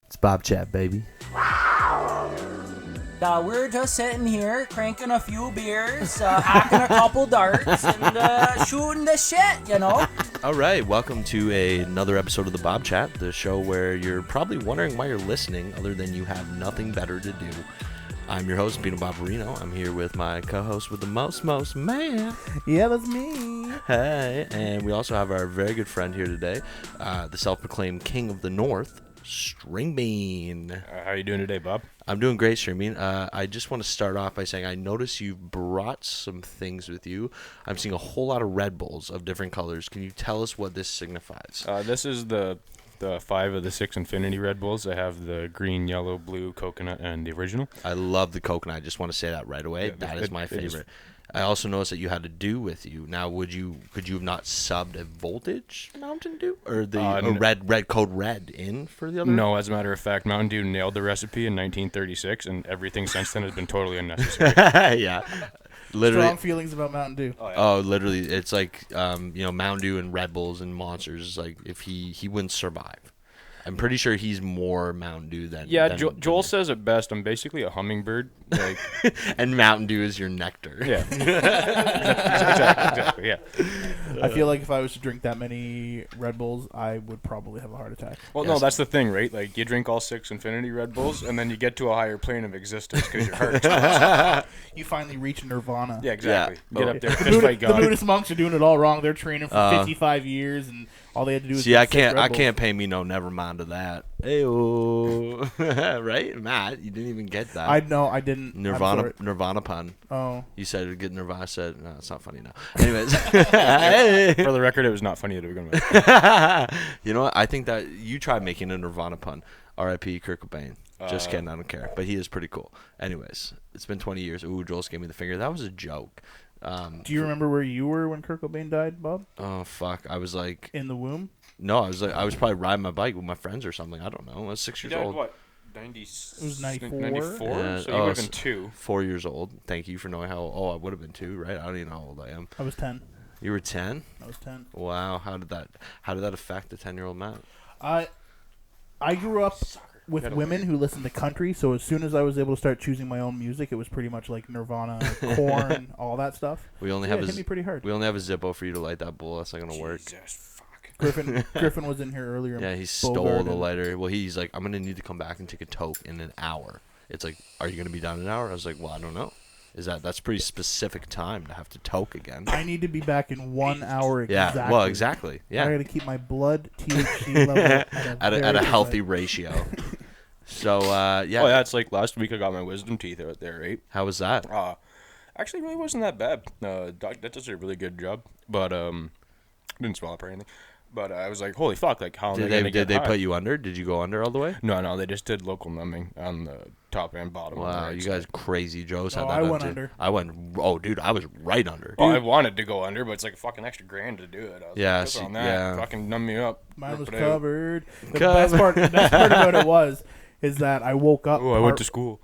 It's Bobchat, baby. We're just sitting here cranking a few beers, hacking a couple darts, and shooting the shit, you know? All right, welcome to another episode of the Bobchat, the show where you're probably wondering why you're listening other than you have nothing better to do. I'm your host, Bino Barbarino. I'm here with my co-host with the most man. Yeah, that's me. Hey, and we also have our very good friend here today, the self-proclaimed king of the north, Stringbean. How are you doing today, Bob? I'm doing great, Stringbean. I just want to start off by saying I noticed you've brought some things with you. I'm seeing a whole lot of Red Bulls of different colors. Can you tell us what this signifies? This is the 5 of the 6 Infinity Red Bulls. I have the green, yellow, blue, coconut, and the original. I love the coconut. I just want to say that right away. Yeah, that is my favorite. I also noticed that you had a Dew with you. Now, could you have not subbed a Voltage Mountain Dew or the red code red in for the other? No, as a matter of fact, Mountain Dew nailed the recipe in 1936, and everything since then has been totally unnecessary. Yeah. Literally, Strong feelings about Mountain Dew. Oh, literally, it's like Mountain Dew and Red Bulls and Monsters. Is like if he wouldn't survive. I'm pretty sure he's more Mountain Dew than Joel says it best. I'm basically a hummingbird, like, and Mountain Dew is your nectar. Yeah, exactly. Yeah. I feel like if I was to drink that many Red Bulls, I would probably have a heart attack. Well, no, that's the thing, right? Like, you drink all 6 Infinity Red Bulls, and then you get to a higher plane of existence because your heart. You finally reach nirvana. Yeah, exactly. Yeah. Get up there, fist fight The God. Buddhist monks are doing it all wrong. They're training for 55 years, and all they had to do is See, I get 6 Red Bulls. can't pay me no never mind to that. Ayo. Right, Matt? You didn't even get that. I know, I didn't. Nirvana pun. Oh. You said it would get Nirvana. I said, no, it's not funny now. Anyways. For the record, it was not funny to begin with. You know what? I think that you try making a Nirvana pun. R.I.P. Kurt Cobain. Just kidding. I don't care. But he is pretty cool. Anyways, it's been 20 years. Ooh, Joel gave me the finger. That was a joke. Do you remember where you were when Kurt Cobain died, Bob? Oh, fuck. I was like... In the womb? No, I was probably riding my bike with my friends or something. I don't know. I was 6 years old. What? 90, It was 94? 94? Yeah, So you would have been 2. 4 years old. Thank you for knowing how... Oh, I would have been 2, right? I don't even know how old I am. I was 10. You were 10? I was 10. Wow. How did that affect the 10-year-old Matt? I grew up with women who listened to country, so as soon as I was able to start choosing my own music, it was pretty much like Nirvana, Korn, all that stuff. It hit me pretty hard. We only have a Zippo for you to light that bowl. That's not gonna work. Griffin was in here earlier. Yeah, he stole the lighter. Well, he's like, I'm gonna need to come back and take a toke in an hour. It's like, are you gonna be done in an hour? I was like, well, I don't know. That's pretty specific time to have to toke again. I need to be back in 1 hour exactly. Yeah, well, exactly. Yeah. I got to keep my blood THC level at a healthy ratio. So, yeah. Oh, yeah, it's like last week I got my wisdom teeth out there, right? How was that? Actually, really wasn't that bad. Doc does a really good job, but didn't swell up or anything. But I was like, holy fuck, like, how am I going to get Did they high? put you under? Did you go under all the way? No, they just did local numbing on the top and bottom. Wow, you guys crazy. Joe's had that I done went too. under. I went, oh, dude, I was right under. Well, I wanted to go under, but it's like a fucking extra grand to do it. I was Yeah, like, on that, fucking numb me up. Mine was rip it out. covered. The best part about it is that I woke up. Oh, I went to school.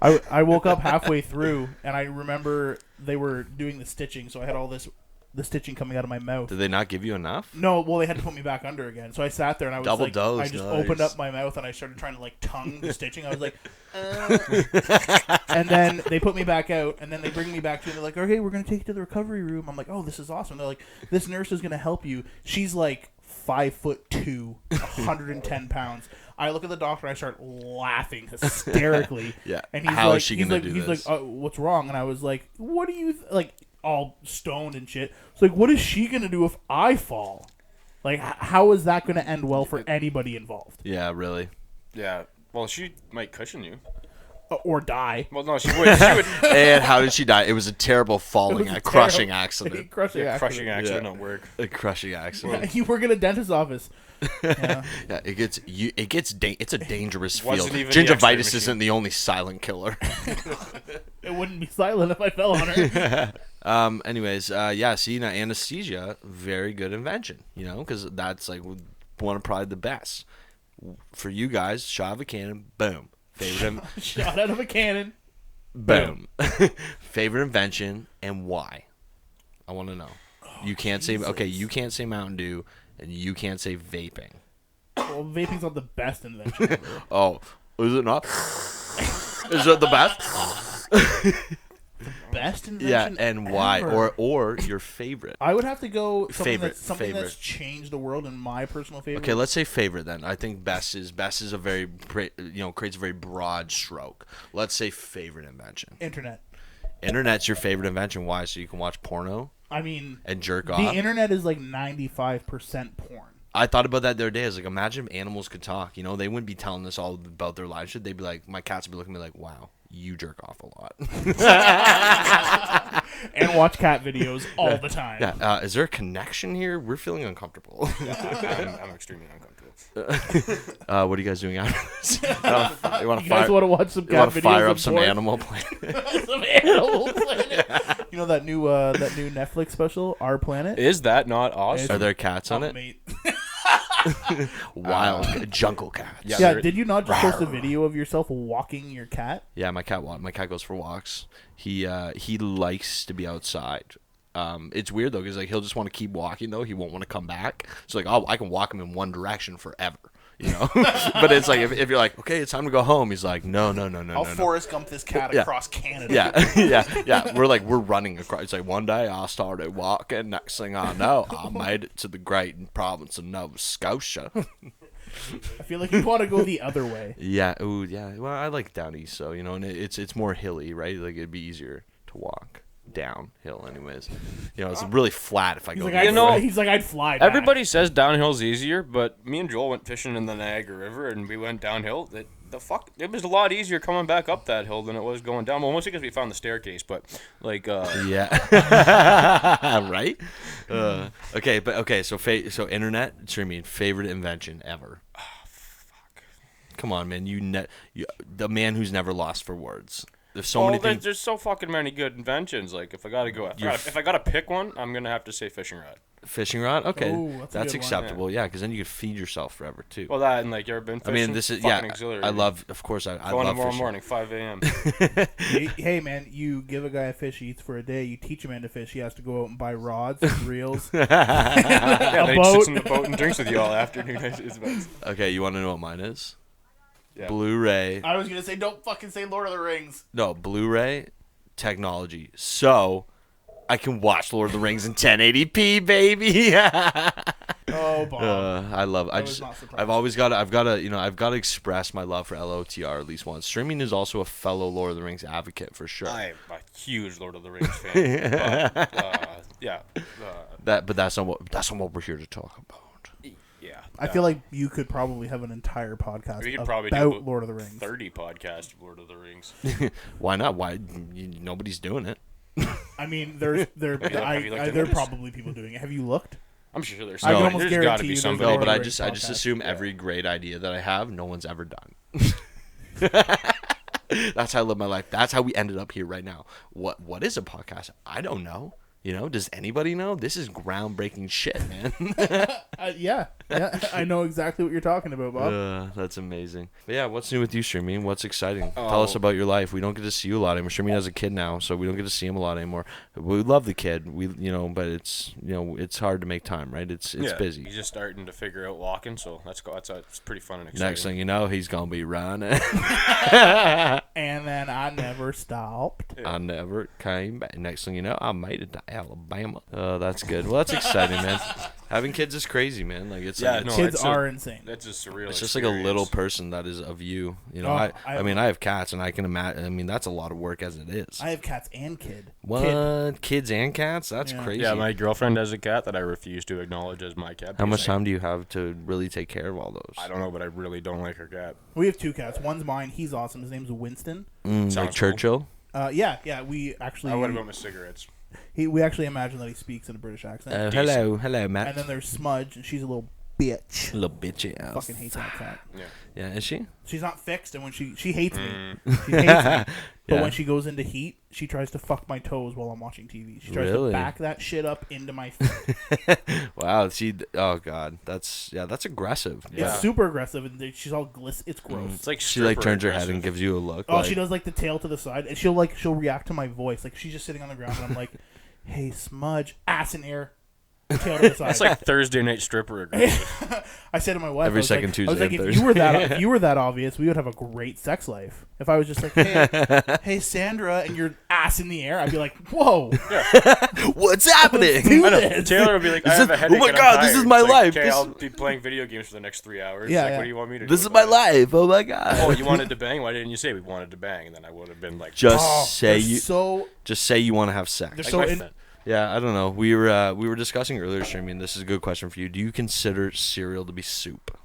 I woke up halfway through, and I remember they were doing the stitching, so I had all the stitching coming out of my mouth. Did they not give you enough? No, well, they had to put me back under again. So I sat there and I was Double like, dose, I just nice. opened up my mouth and I started trying to like tongue the stitching. I was like, and then they put me back out, and then they bring me back to, and they're like, okay, we're gonna take you to the recovery room. I'm like, oh, this is awesome. They're like, this nurse is gonna help you. She's like 5'2", 110 pounds. I look at the doctor and I start laughing hysterically. Yeah. And he's How like, is she gonna do he's this? like, what's wrong? And I was like, what do you like? All stoned and shit. It's like, what is she gonna do if I fall? Like, how is that gonna end well for anybody involved? Yeah, really. Yeah. Well, she might cushion you. Or die. Well, no, she would. She would. And how did she die? It was a terrible crushing A accident. crushing accident. Crushing accident at work. A crushing accident. You work in a dentist's office. Yeah. Yeah, it's a dangerous Wasn't field. even the X-ray Gingivitis machine. isn't the only silent killer. It wouldn't be silent if I fell on her. Anyways, yeah, see, now anesthesia, very good invention, because that's like one of probably the best. For you guys, shot of a cannon, boom. Favorite Shot out of a cannon. boom. Favorite invention and why? I want to know. You can't say Mountain Dew and you can't say vaping. Well, vaping's not the best invention ever. Oh, is it not? Is it the best? Best invention Yeah, and why? ever. Or your favorite? I would have to go something Favorite. that's changed the world in my personal favorite. Okay, let's say favorite then. I think best is a very creates a very broad stroke. Let's say favorite invention. Internet. Internet's your favorite invention. Why? So you can watch porno I mean, and jerk the off. internet is like 95% porn. I thought about that the other day. I was like, imagine if animals could talk. You know, they wouldn't be telling us all about their lives. They'd be like, my cats would be looking at me like, wow, you jerk off a lot. And watch cat videos all the time. Yeah. Is there a connection here? We're feeling uncomfortable. I'm extremely uncomfortable. What are you guys doing after this? You You guys want to watch some cat videos? fire up of some porn? Animal Planet? Some Animal Planet. You know that new Netflix special, Our Planet? Is that not awesome? Are there cats on it? Mate. Wild jungle cats. Yeah. Yeah, there- did you not just post a video of yourself walking your cat? Yeah, my cat goes for walks. He likes to be outside. It's weird though, because like he'll just want to keep walking though. He won't want to come back. So like, I can walk him in one direction forever, you know. But it's like if you're like, okay, it's time to go home. He's like, no. I'll Forrest Gump this cat Yeah. across Canada. Yeah. We're running across. It's like one day I started walking. Next thing I know, I made it to the great province of Nova Scotia. I feel like you want to go the other way. Yeah. Ooh. Yeah. Well, I like down east, so you know, and it's more hilly, right? Like it'd be easier to walk downhill, anyways. You know, it's really flat if I He's go. like, he's like, I'd fly back. Everybody says downhill's easier, but me and Joel went fishing in the Niagara River, and we went downhill. It was a lot easier coming back up that hill than it was going down. Well, mostly because we found the staircase, but like, Yeah. Right. Okay. So internet streaming, favorite invention ever. Oh, fuck. Come on, man. You the man who's never lost for words. There's so many things. There's so fucking many good inventions. Like, if I gotta pick one, I'm gonna have to say fishing rod. Fishing rod. Okay, Ooh, that's a that's good one. acceptable. Yeah, because then you could feed yourself forever too. Well, that and like, you ever been I fishing? mean, this is fucking yeah. exhilarating. I love, of course, I Going love tomorrow fishing. morning, 5 a.m. Hey man, you give a guy a fish he eats for a day. You teach him how to fish. He has to go out and buy rods, and reels. Yeah, they boat. sits in the boat and drinks with you all afternoon. It's best. Okay, you want to know what mine is? Yeah. Blu-ray. I was gonna say, don't fucking say Lord of the Rings. No, Blu-ray technology. So I can watch Lord of the Rings in 1080p, baby. Oh, Bob. I love. I was not surprised. I've got to express my love for LOTR at least once. Streaming is also a fellow Lord of the Rings advocate for sure. I'm a huge Lord of the Rings fan. But, yeah. But that's not what we're here to talk about. Yeah. I feel like you could probably have an entire podcast We could about probably do Lord of the Rings. 30 podcasts of Lord of the Rings. Why not? Why nobody's doing it? I mean, there you looked into are this? probably people doing it. Have you looked? I'm sure there's I can somebody. almost There's got to guarantee be you there's somebody. No, Lord but of I the just Rings podcast. assume every great idea that I have, no one's ever done. That's how I live my life. That's how we ended up here right now. What is a podcast? I don't know. You know, does anybody know? This is groundbreaking shit, man. Yeah, I know exactly what you're talking about, Bob. That's amazing. But yeah, what's new with you, Streaming? What's exciting? Tell us about your life. We don't get to see you a lot anymore. Streaming has a kid now, so we don't get to see him a lot anymore. We love the kid. But it's hard to make time, right? It's busy. He's just starting to figure out walking, so it's pretty fun and exciting. Next thing you know, he's gonna be running. And then I never stopped. I never came back. Next thing you know, I made it to Alabama. That's good. Well, that's exciting, man. Having kids is crazy, man. Like it's Kids are insane. That's just surreal. it's just like a little person that is of you. You know, Oh, I mean, I have cats, and I can imagine. I mean, that's a lot of work as it is. I have cats and kid. What? Kids and cats? That's Yeah. crazy. Yeah, my girlfriend has a cat that I refuse to acknowledge as my cat. How much because time do you have to really take care of all those? I don't know, but I really don't like her cat. We have two cats. One's mine. He's awesome. His name's Winston. Like Sounds cool. Churchill? Yeah. We actually. What about my cigarettes? We actually imagine that he speaks in a British accent. Hello, Matt. And then there's Smudge, and she's a little bitch. Little bitchy ass. Fucking hates that cat. Yeah. Yeah, is she? She's not fixed, and when she hates me, she hates me. But Yeah. when she goes into heat, she tries to fuck my toes while I'm watching TV. She tries Really? to back that shit up into my feet. Wow, oh god, that's aggressive. Yeah. It's super aggressive, and she's all It's gross. It's like She like stripper turns her head aggressive. and gives you a look. Oh, like, she does like the tail to the side, and she'll react to my voice. Like she's just sitting on the ground, and I'm like, "Hey, Smudge, ass in air." tail to the side. It's like Thursday night stripper agreement. I said to my wife, Every I was second like, Tuesday I was like, and if you were that obvious, we would have a great sex life. If I was just like, hey Sandra, and your ass in the air, I'd be like, whoa, What's happening? do I know. this. Taylor would be like, I have a oh headache. my and God, I'm this is tired. my It's like, life. Okay, This- I'll be playing video games for the next 3 hours. Yeah, Like, yeah. what do you want me to do? This is my about it? life. Oh my God. Oh, you wanted to bang? Why didn't you say we wanted to bang? And then I would have been like, Just say They're you. so Just say you want to have sex. they're like so my in, friend. Yeah, I don't know. We were discussing earlier, streaming. This is a good question for you. Do you consider cereal to be soup?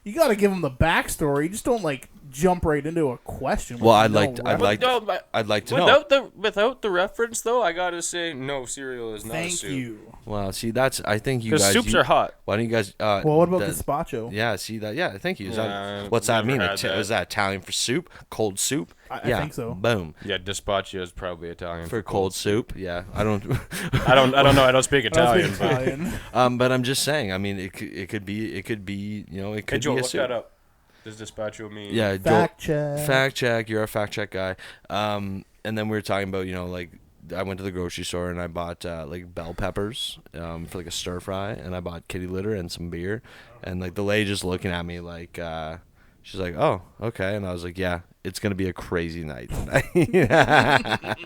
you got to give them the backstory. You just don't like jump right into a question. with Well, I'd no like to- I'd reference. like to- No, but I'd like to know. without the reference though, I gotta say no. Cereal is not a Thank soup. you. Well, see, I think you Because guys. soups you- are hot. Why don't you guys? Well, what about that- gazpacho? Yeah, see that? Yeah, thank you. Is Yeah, that, what's that never mean? had that. Is that Italian for soup? Cold soup? I Yeah, think so. Boom. Yeah, gazpacho is probably Italian For cold soup? Yeah, I don't. I don't know. I don't speak I don't Italian. speak But Italian. But I'm just saying. I mean, it could be. It could be. You know, it hey, could Joel, be a look soup. that up. Does gazpacho mean? Yeah, Fact check. Fact check. You're a fact check guy. And then we were talking about, you know, like I went to the grocery store and I bought like bell peppers for like a stir fry, and I bought kitty litter and some beer, and like the lady just looking at me like she's like, oh, okay, and I was like, yeah, it's gonna be a crazy night tonight.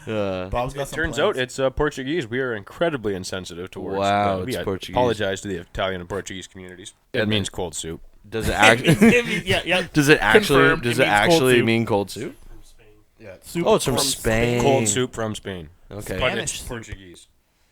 Bob's got It some turns plans. out it's Portuguese. We are incredibly insensitive towards. Wow, we it's Portuguese. apologize to the Italian and Portuguese communities. It And means cold soup. Does it actually? yeah. Does it actually? Confirmed, Does it it means cold actually soup. mean cold soup? Yeah. Soup Oh, it's from Spain. Cold soup from Spain. Okay. But Spanish it's soup. Portuguese.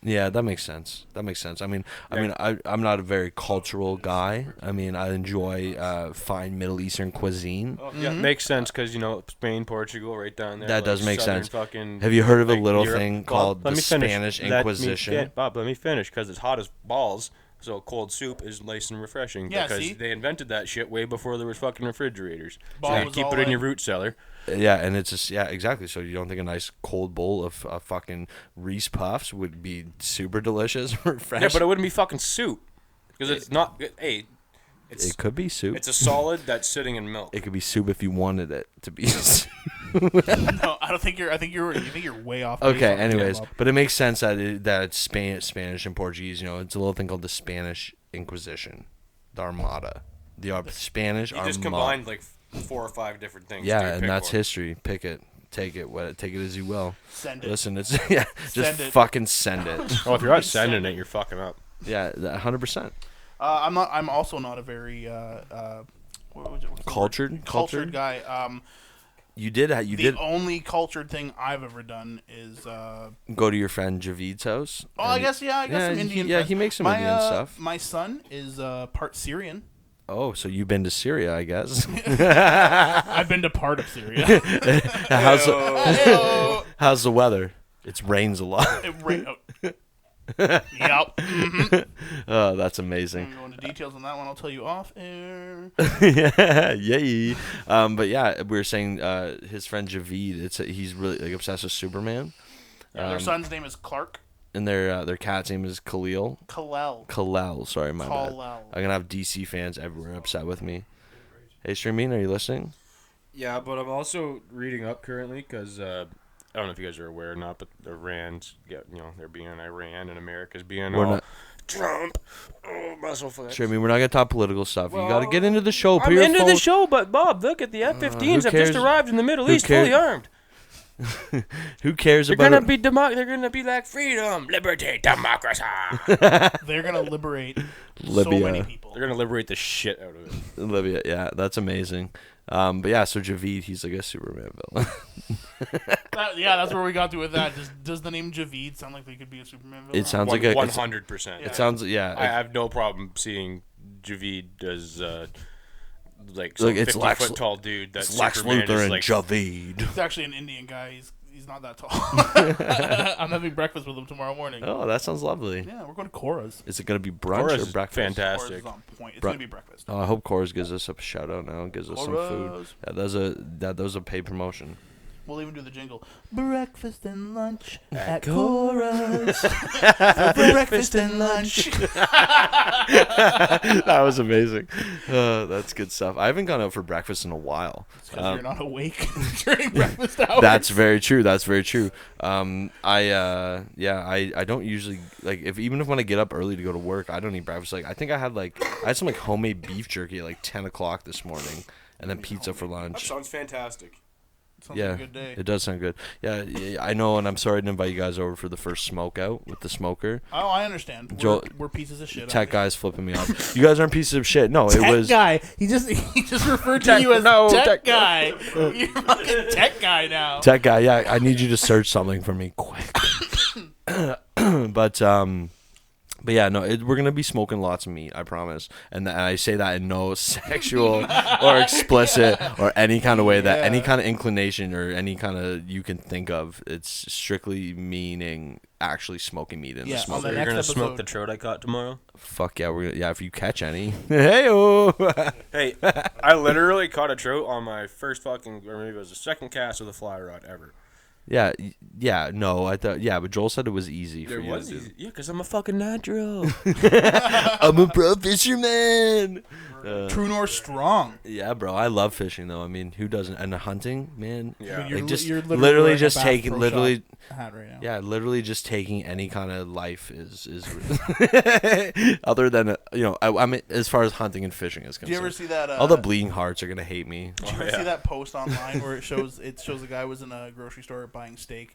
Yeah, that makes sense. I mean, I'm not a very cultural guy. I mean, I enjoy fine Middle Eastern cuisine. Oh, yeah, makes sense because Spain, Portugal, right down there. That like, does make southern sense. Fucking, Have you heard of a like, little Europe. thing Well, called let the me finish. Spanish Let me Inquisition? Bob, let me finish because it's hot as balls. So cold soup is nice and refreshing Yeah, because see? they invented that shit way before there was fucking refrigerators. Bob So you was keep all it in your like- root cellar. Yeah, and it's just exactly. So you don't think a nice cold bowl of fucking Reese Puffs would be super delicious, refreshing? Yeah, but it wouldn't be fucking soup because it's not. Hey, it could be soup. it's a solid that's sitting in milk. It could be soup if you wanted it to be. soup. No, I don't think you're. I think you're way off. base Okay, on that, anyways, Bob. but it makes sense that it's Spanish and Portuguese. You know, it's a little thing called the Spanish Inquisition, the Armada, the Spanish You Armada. just combined like 4 or 5 different things. Yeah, Dude, and pick that's one. history. Pick it, take it, take it as you will. Send it. Listen, it's just Send it. fucking send it. Oh, if you're not sending it, you're fucking up. Yeah, 100%. I'm not. I'm also not a very what's the word? Cultured guy. You did. You The did only cultured thing I've ever done is. go to your friend Javid's house. Oh, I and- guess yeah. I got some Indian. Yeah, friends. he makes some my, Indian stuff. My son is part Syrian. Oh, so you've been to Syria, I guess. I've been to part of Syria. How's the weather? It rains a lot. Yep. Oh, that's amazing. Go into details on that one. I'll tell you off air. Yeah, yay. But yeah, we were saying his friend Javid. He's really like obsessed with Superman. Their son's name is Clark. And their cat's name is Khalil. Kalel. Sorry, my bad. Kal-El. I'm gonna have DC fans everywhere upset with me. Hey, Stringbean, are you listening? Yeah, but I'm also reading up currently because I don't know if you guys are aware or not, but Iran's they're being Iran and America's being We're all not- Trump. Oh, muscle flex. Stringbean, we're not gonna talk political stuff. You gotta Well, get into the show. Put I'm your into phone- the show, but Bob, look at the F-15s have cares? just arrived in the Middle Who East, cares? fully armed. Who cares They're about gonna it? be They're gonna be like freedom, liberty, democracy. They're gonna liberate Libya. so many people. They're gonna liberate the shit out of it. Libya, yeah, that's amazing. But yeah, so Javid, he's like a Superman villain. That's where we got to with that. Does the name Javid sound like they could be a Superman villain? It sounds like a. 100%. It sounds yeah. I have no problem seeing Javid as like some Look, it's 50-foot tall dude. That It's Lex Superman Luthor is and like, Javid. He's actually an Indian guy. He's not that tall. I'm having breakfast with him tomorrow morning. Oh, that sounds lovely. Yeah, we're going to Cora's. Is it gonna be brunch Cora's or is breakfast? Cora's fantastic. is on point. It's Bru- going to be breakfast. Oh, I hope Coors gives us a shout out now. Gives us some food. Cora's. Yeah, that was a paid promotion. We'll even do the jingle. Breakfast and lunch at Cora's. Breakfast and lunch. That was amazing. That's good stuff. I haven't gone out for breakfast in a while. Because you're not awake during breakfast hours. That's very true. That's very true. I don't usually even if when I get up early to go to work, I don't eat breakfast. Like I think I had some like homemade beef jerky at like 10 o'clock this morning, and then pizza for That lunch. sounds fantastic. Sounds like a good day. It does sound good. Yeah, I know, and I'm sorry I didn't invite you guys over for the first smoke out with the smoker. Oh, I understand. Joel- We're pieces of shit. Tech guy's flipping me off. You guys aren't pieces of shit. No, it was guy. He just referred to you as tech guy. You're fucking tech guy now. tech guy. Yeah, I need you to search something for me quick. But yeah, no, we're gonna be smoking lots of meat, I promise. And I say that in no sexual or explicit or any kind of way that any kind of inclination or any kind of you can think of. It's strictly meaning actually smoking meat in the On smoker. the You're next gonna episode. smoke the trout I caught tomorrow? Fuck yeah, we're gonna, if you catch any. Hey-o. Hey, I literally caught a trout on my first fucking, or maybe it was the second cast of the fly rod ever. No, I thought, but Joel said it was easy for There you was to do. easy. Yeah, because I'm a fucking natural. I'm a pro fisherman. True North strong. Yeah, bro, I love fishing though. I mean, who doesn't? And hunting, man. Yeah. I mean, you're, Like, just you're literally wearing a just Bass taking- Pro literally- Shop hat right now. Yeah, literally just taking any kind of life is other than I mean, as far as hunting and fishing is Did you concerned. ever see that? All the bleeding hearts are gonna hate me. Did you ever see that post online where it shows a guy was in a grocery store buying steak,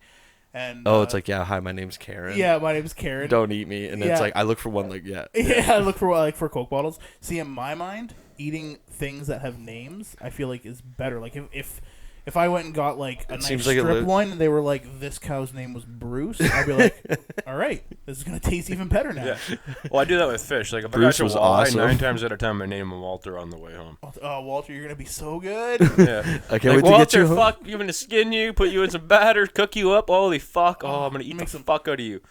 and It's like, yeah, hi, my name's Karen. yeah, my name's Karen. Don't eat me. And it's Yeah. like I look for one like Yeah, I look for Coke bottles. See, in my mind, eating things that have names, I feel like is better. Like if I went and got like a nice seems like strip loin and they were like, this cow's name was Bruce, I'd be like, all right, this is gonna taste even better now. Yeah. Well, I do that with fish. Like if Bruce I was catch a walleye, awesome. 9 times out of 10, I name him Walter on the way home. Oh, Walter, you're gonna be so good. Yeah. I can't Like, wait to Walter, get you home. fuck, I'm gonna skin you, put you in some batter, cook you up. Holy fuck! Oh, I'm gonna eat the fuck out of you.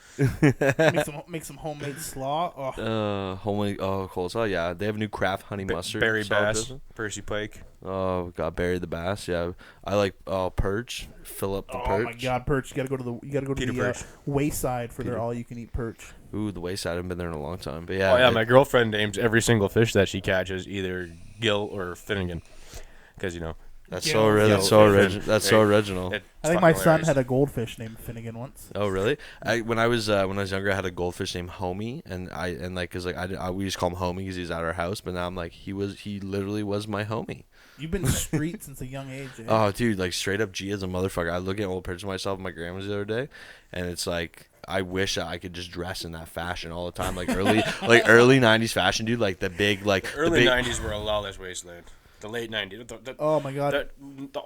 make some homemade slaw. Oh. Homemade coleslaw. Yeah, they have a new Kraft honey mustard. Barry salad Bass, dressing. Percy Pike. Oh, got Barry the Bass. Yeah, I like perch. Fill up the Oh perch. my God, perch! You gotta go to Peter the Perch. wayside for their all-you-can-eat perch. Ooh, the wayside. I haven't been there in a long time. But yeah. Oh yeah, my girlfriend names every single fish that she catches either Gill or Finnegan, because that's Yeah, so original. yeah, That's so yeah. original. That's so Right. original. It's I think my fucking son hilarious. had a goldfish named Finnegan once. Oh really? When I was younger, I had a goldfish named Homie, and we used to call him Homie because he's at our house. But now I'm like, he literally was my homie. You've been street since a young age. Eh? Oh, dude, like straight up G as a motherfucker. I look at old pictures of myself and my grandma's the other day, and it's like I wish that I could just dress in that fashion all the time, like early 90s fashion, dude. Like the big Early 90s were a lawless wasteland. The late 90s. Oh my God,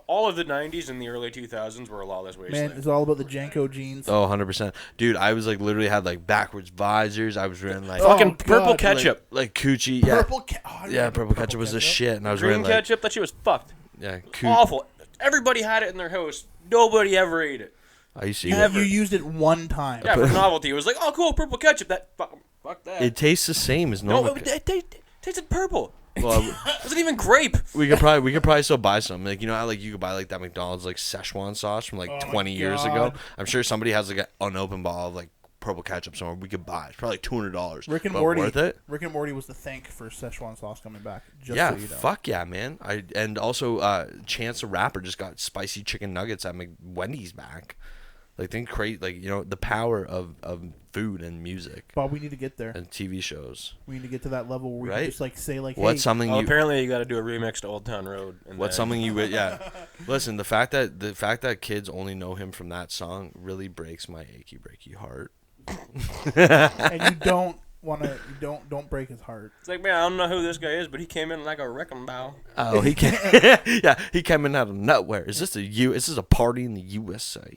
All of the 90s and the early 2000s were a lawless wasteland. man, it's all about the Janko jeans. Oh, 100%. Dude, I was like literally had like backwards visors. I was wearing like Fucking Oh, purple God. ketchup. like coochie. Yeah. Purple. I Yeah, remember purple ketchup was the shit, and I was Green wearing like ketchup, that shit was fucked. yeah, Awful. Everybody had it in their house. Nobody ever ate it. I used to You, eat it. you used it one time. Yeah, for novelty. It was like, oh, cool, purple ketchup. Fuck that. It tastes the same as no, normal. it tasted purple. Well, It wasn't even grape. we could probably still buy some. Like, you know how like you could buy like that McDonald's like Szechuan sauce from like Oh my 20 years ago. God. I'm sure somebody has like an unopened bottle of like purple ketchup somewhere. We could buy. It's probably like $200. Rick and but Morty. worth it. Rick and Morty was the thank for Szechuan sauce coming back. Just Yeah, so you know. fuck yeah, man. And also Chance the Rapper just got spicy chicken nuggets at Wendy's back. Like think great, like the power of food and music Bob, we need to get there. and TV shows. We need to get to that level where we Right. can just like say like, What's hey, something Well, you apparently you got to do a remix to Old Town Road. And What's then- something you would? Yeah. Listen, the fact that kids only know him from that song really breaks my achy breaky heart. and you don't want to, don't break his heart. It's like, man, I don't know who this guy is, but he came in like a wrecking ball. Oh, he came. Yeah, he came in out of nowhere. Is this a party in the USA?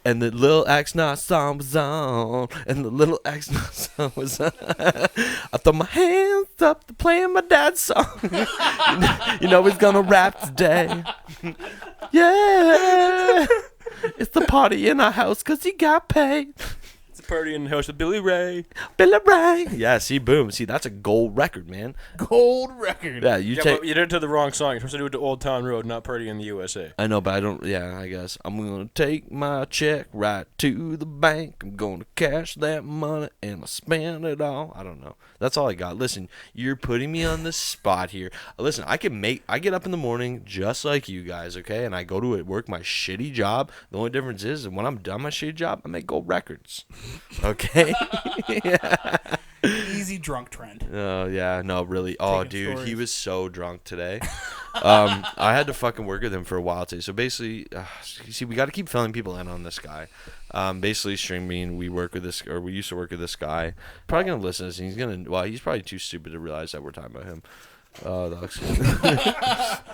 And the little X-Not song was on, and the little X-Not song was on. I throw my hands up to playing my dad's song. You know he's gonna rap today. Yeah, it's the party in our house 'cause he got paid. party in the house with Billy Ray. Billy Ray. Yeah, see, boom. See, that's a gold record, man. Gold record. Yeah, you Yeah, take. but you did it to the wrong song. You're supposed to do it to Old Town Road, not Party in the USA. I know, but I don't. Yeah, I guess I'm gonna take my check right to the bank. I'm gonna cash that money and I'll spend it all. I don't know. That's all I got. Listen, you're putting me on the spot here. Listen, I get up in the morning just like you guys, okay? And I go to work my shitty job. The only difference is when I'm done my shitty job, I make gold records. Okay? Yeah. Easy drunk trend. Oh, yeah. No, really. Oh, Taking dude, he stories. was so drunk today. I had to fucking work with him for a while, too. So basically, you see, we got to keep filling people in on this guy. Basically, Stringbean, we used to work with this guy. Probably going to listen to this, and he's probably too stupid to realize that we're talking about him.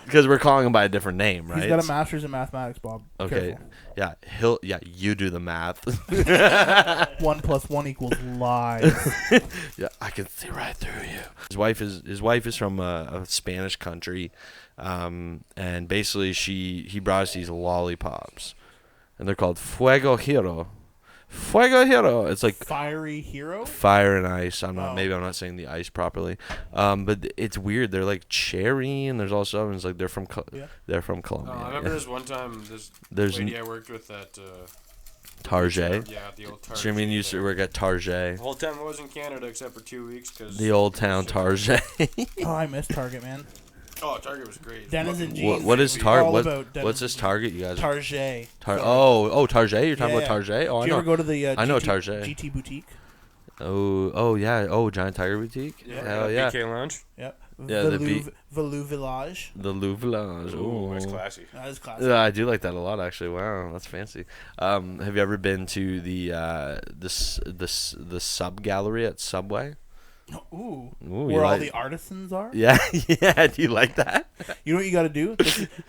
Because we're calling him by a different name, right? He's got a master's in mathematics, Bob. Okay. Careful. Yeah, you do the math. 1 + 1 = lies. Yeah, I can see right through you. His wife is from a Spanish country, and basically he brought us these lollipops, and they're called Fuego Hero. Fuego Hero. It's like Fiery hero. fire and ice. Maybe I'm not saying the ice properly. But it's weird. They're like cherry, and there's also it's like they're from Colombia. I remember this one time. There's lady I worked with at Target. Yeah, the old Target. Jimmy used to work at Target. The whole time I was in Canada except for 2 weeks because The old town Target. Oh, I miss Target, man. Oh, Target was great. Denizen jeans. What is All Target? about What's this Denizen Target? You guys? Target. Target. You're talking Yeah, about Target. Oh, I Did you know. ever go to the I know GT, Target. GT boutique? Oh yeah. Oh, Giant Tiger Boutique. Yeah. Hell yeah. BK Lounge. Yep. Yeah, the Velou Village. The Louvre. Ooh, that's classy. That is classic. Yeah, I do like that a lot, actually. Wow, that's fancy. Have you ever been to the sub gallery at Subway? Ooh. Ooh, Where all the artisans are? Yeah, yeah. Do you like that? You know what you got to do?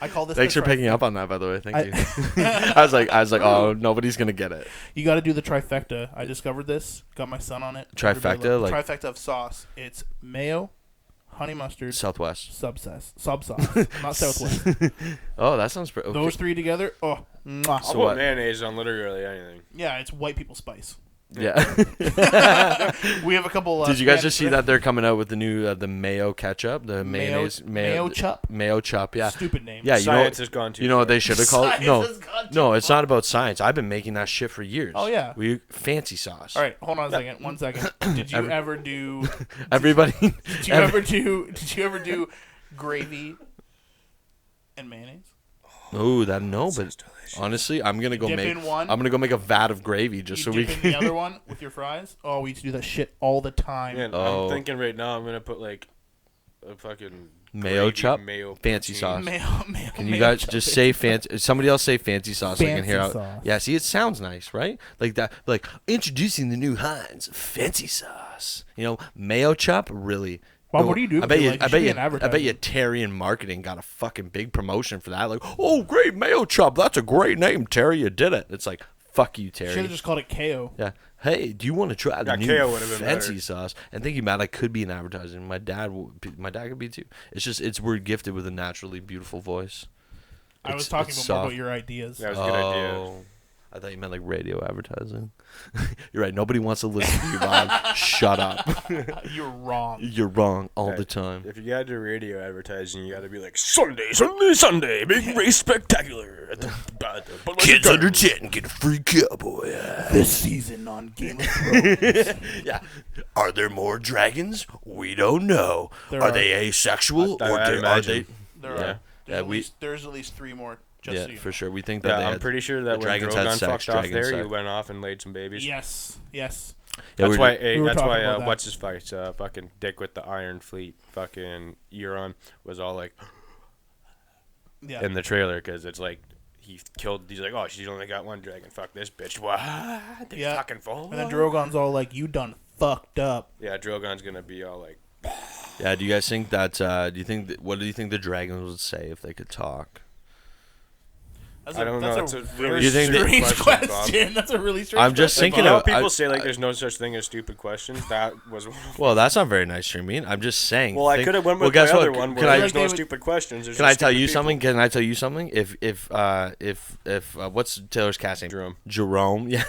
I call this. Thanks the for picking up on that, by the way. Thank you. I- I was like, oh, nobody's gonna get it. You got to do the trifecta. I discovered this. Got my son on it. Trifecta? Everybody Like- trifecta of sauce. It's mayo, honey mustard, Southwest. sub sauce, not Southwest. Oh, that sounds pretty. Okay. Those three together. Oh, mwah. I'll So put what? mayonnaise on literally anything. Yeah, it's white people spice. Yeah. We have a couple. Did you guys just see that they're coming out with the new the mayo ketchup, the mayonnaise Mayo chup? mayo chup? Yeah. Stupid name. Yeah, Science has gone too You know what far. they should have called? Science No, has gone too no, it's not about science. I've been making that shit for years. Oh, yeah. Fancy sauce. All right, hold on a second. 1 second. Did you ever do? Everybody. Did you ever do? Did you ever do gravy and mayonnaise? Oh, that no, but delicious. honestly, I'm gonna go Dip make. in one. I'm gonna go make a vat of gravy just You so we dip in can. the other one with your fries. Oh, we used to do that shit all the time. Man, Oh. I'm thinking right now I'm gonna put like a fucking Mayo gravy, chup? mayo Fancy poutine. sauce. Mayo. Can you guys just say fancy? Somebody else say fancy sauce. So I can Fancy hear out. sauce. Yeah, see, it sounds nice, right? Like that. Like introducing the new Heinz fancy sauce. You know, mayo chup really. Bob, what do you do? I bet if you. like, I should bet be you. an I bet advertiser. you. Terry in marketing got a fucking big promotion for that. Like, oh, great mayo chup. That's a great name, Terry. You did it. It's like, fuck you, Terry. Should have just called it KO. Yeah. Hey, do you want to try the Yeah, new KO would've been fancy better. sauce? And thinking about it, I could be in advertising. My dad could be too. It's just we're gifted with a naturally beautiful voice. I was It's- talking it's more soft. about your ideas. That was a good idea. Oh, I thought you meant like radio advertising. You're right. Nobody wants to listen to you, Bob. Shut up. You're wrong. You're wrong all Right. the time. If you gotta do radio advertising, you gotta be like Sunday, Sunday, Sunday, big race spectacular. At the Kids under 10 get a free cowboy. This season on Game of Thrones. Yeah. Are there more dragons? We don't know. There Are are. they asexual I or are imagine. they? There Yeah. are. Yeah, There's at least 3 more. Just Yeah, so you for know. sure. We think that Yeah, they I'm had, pretty sure that the when dragons had Drogon sex, fucked off dragons there, you sex. went off and laid some babies. Yes. Yes. Yeah, That's we why. were- we were That's talking why. about that. What's his face? Fucking Dick with the Iron Fleet. Fucking Euron was all like Yeah. in the trailer because it's like he killed. He's like, oh, she's only got one dragon. Fuck this bitch. What? They Yeah. fucking full. And then Drogon's all like, "You done fucked up." Yeah, Drogon's gonna be all like, Yeah, do you guys think that? What do you think the dragons would say if they could talk? That's I don't know. That's It's a a very really You think that- strange question, question. That's a really strange. I'm just question. thinking You know, of people I- say like I- there's no such thing as stupid questions. That was one of Well, that's not very nice, Shermeen. I'm just saying. Well, I think- could have went well, with guess my what? other one Can where I there's no Like they would- stupid questions. There's can I just tell stupid you people. something? Can I tell you something? If what's Taylor's cat's name? Jerome. Jerome. Yeah.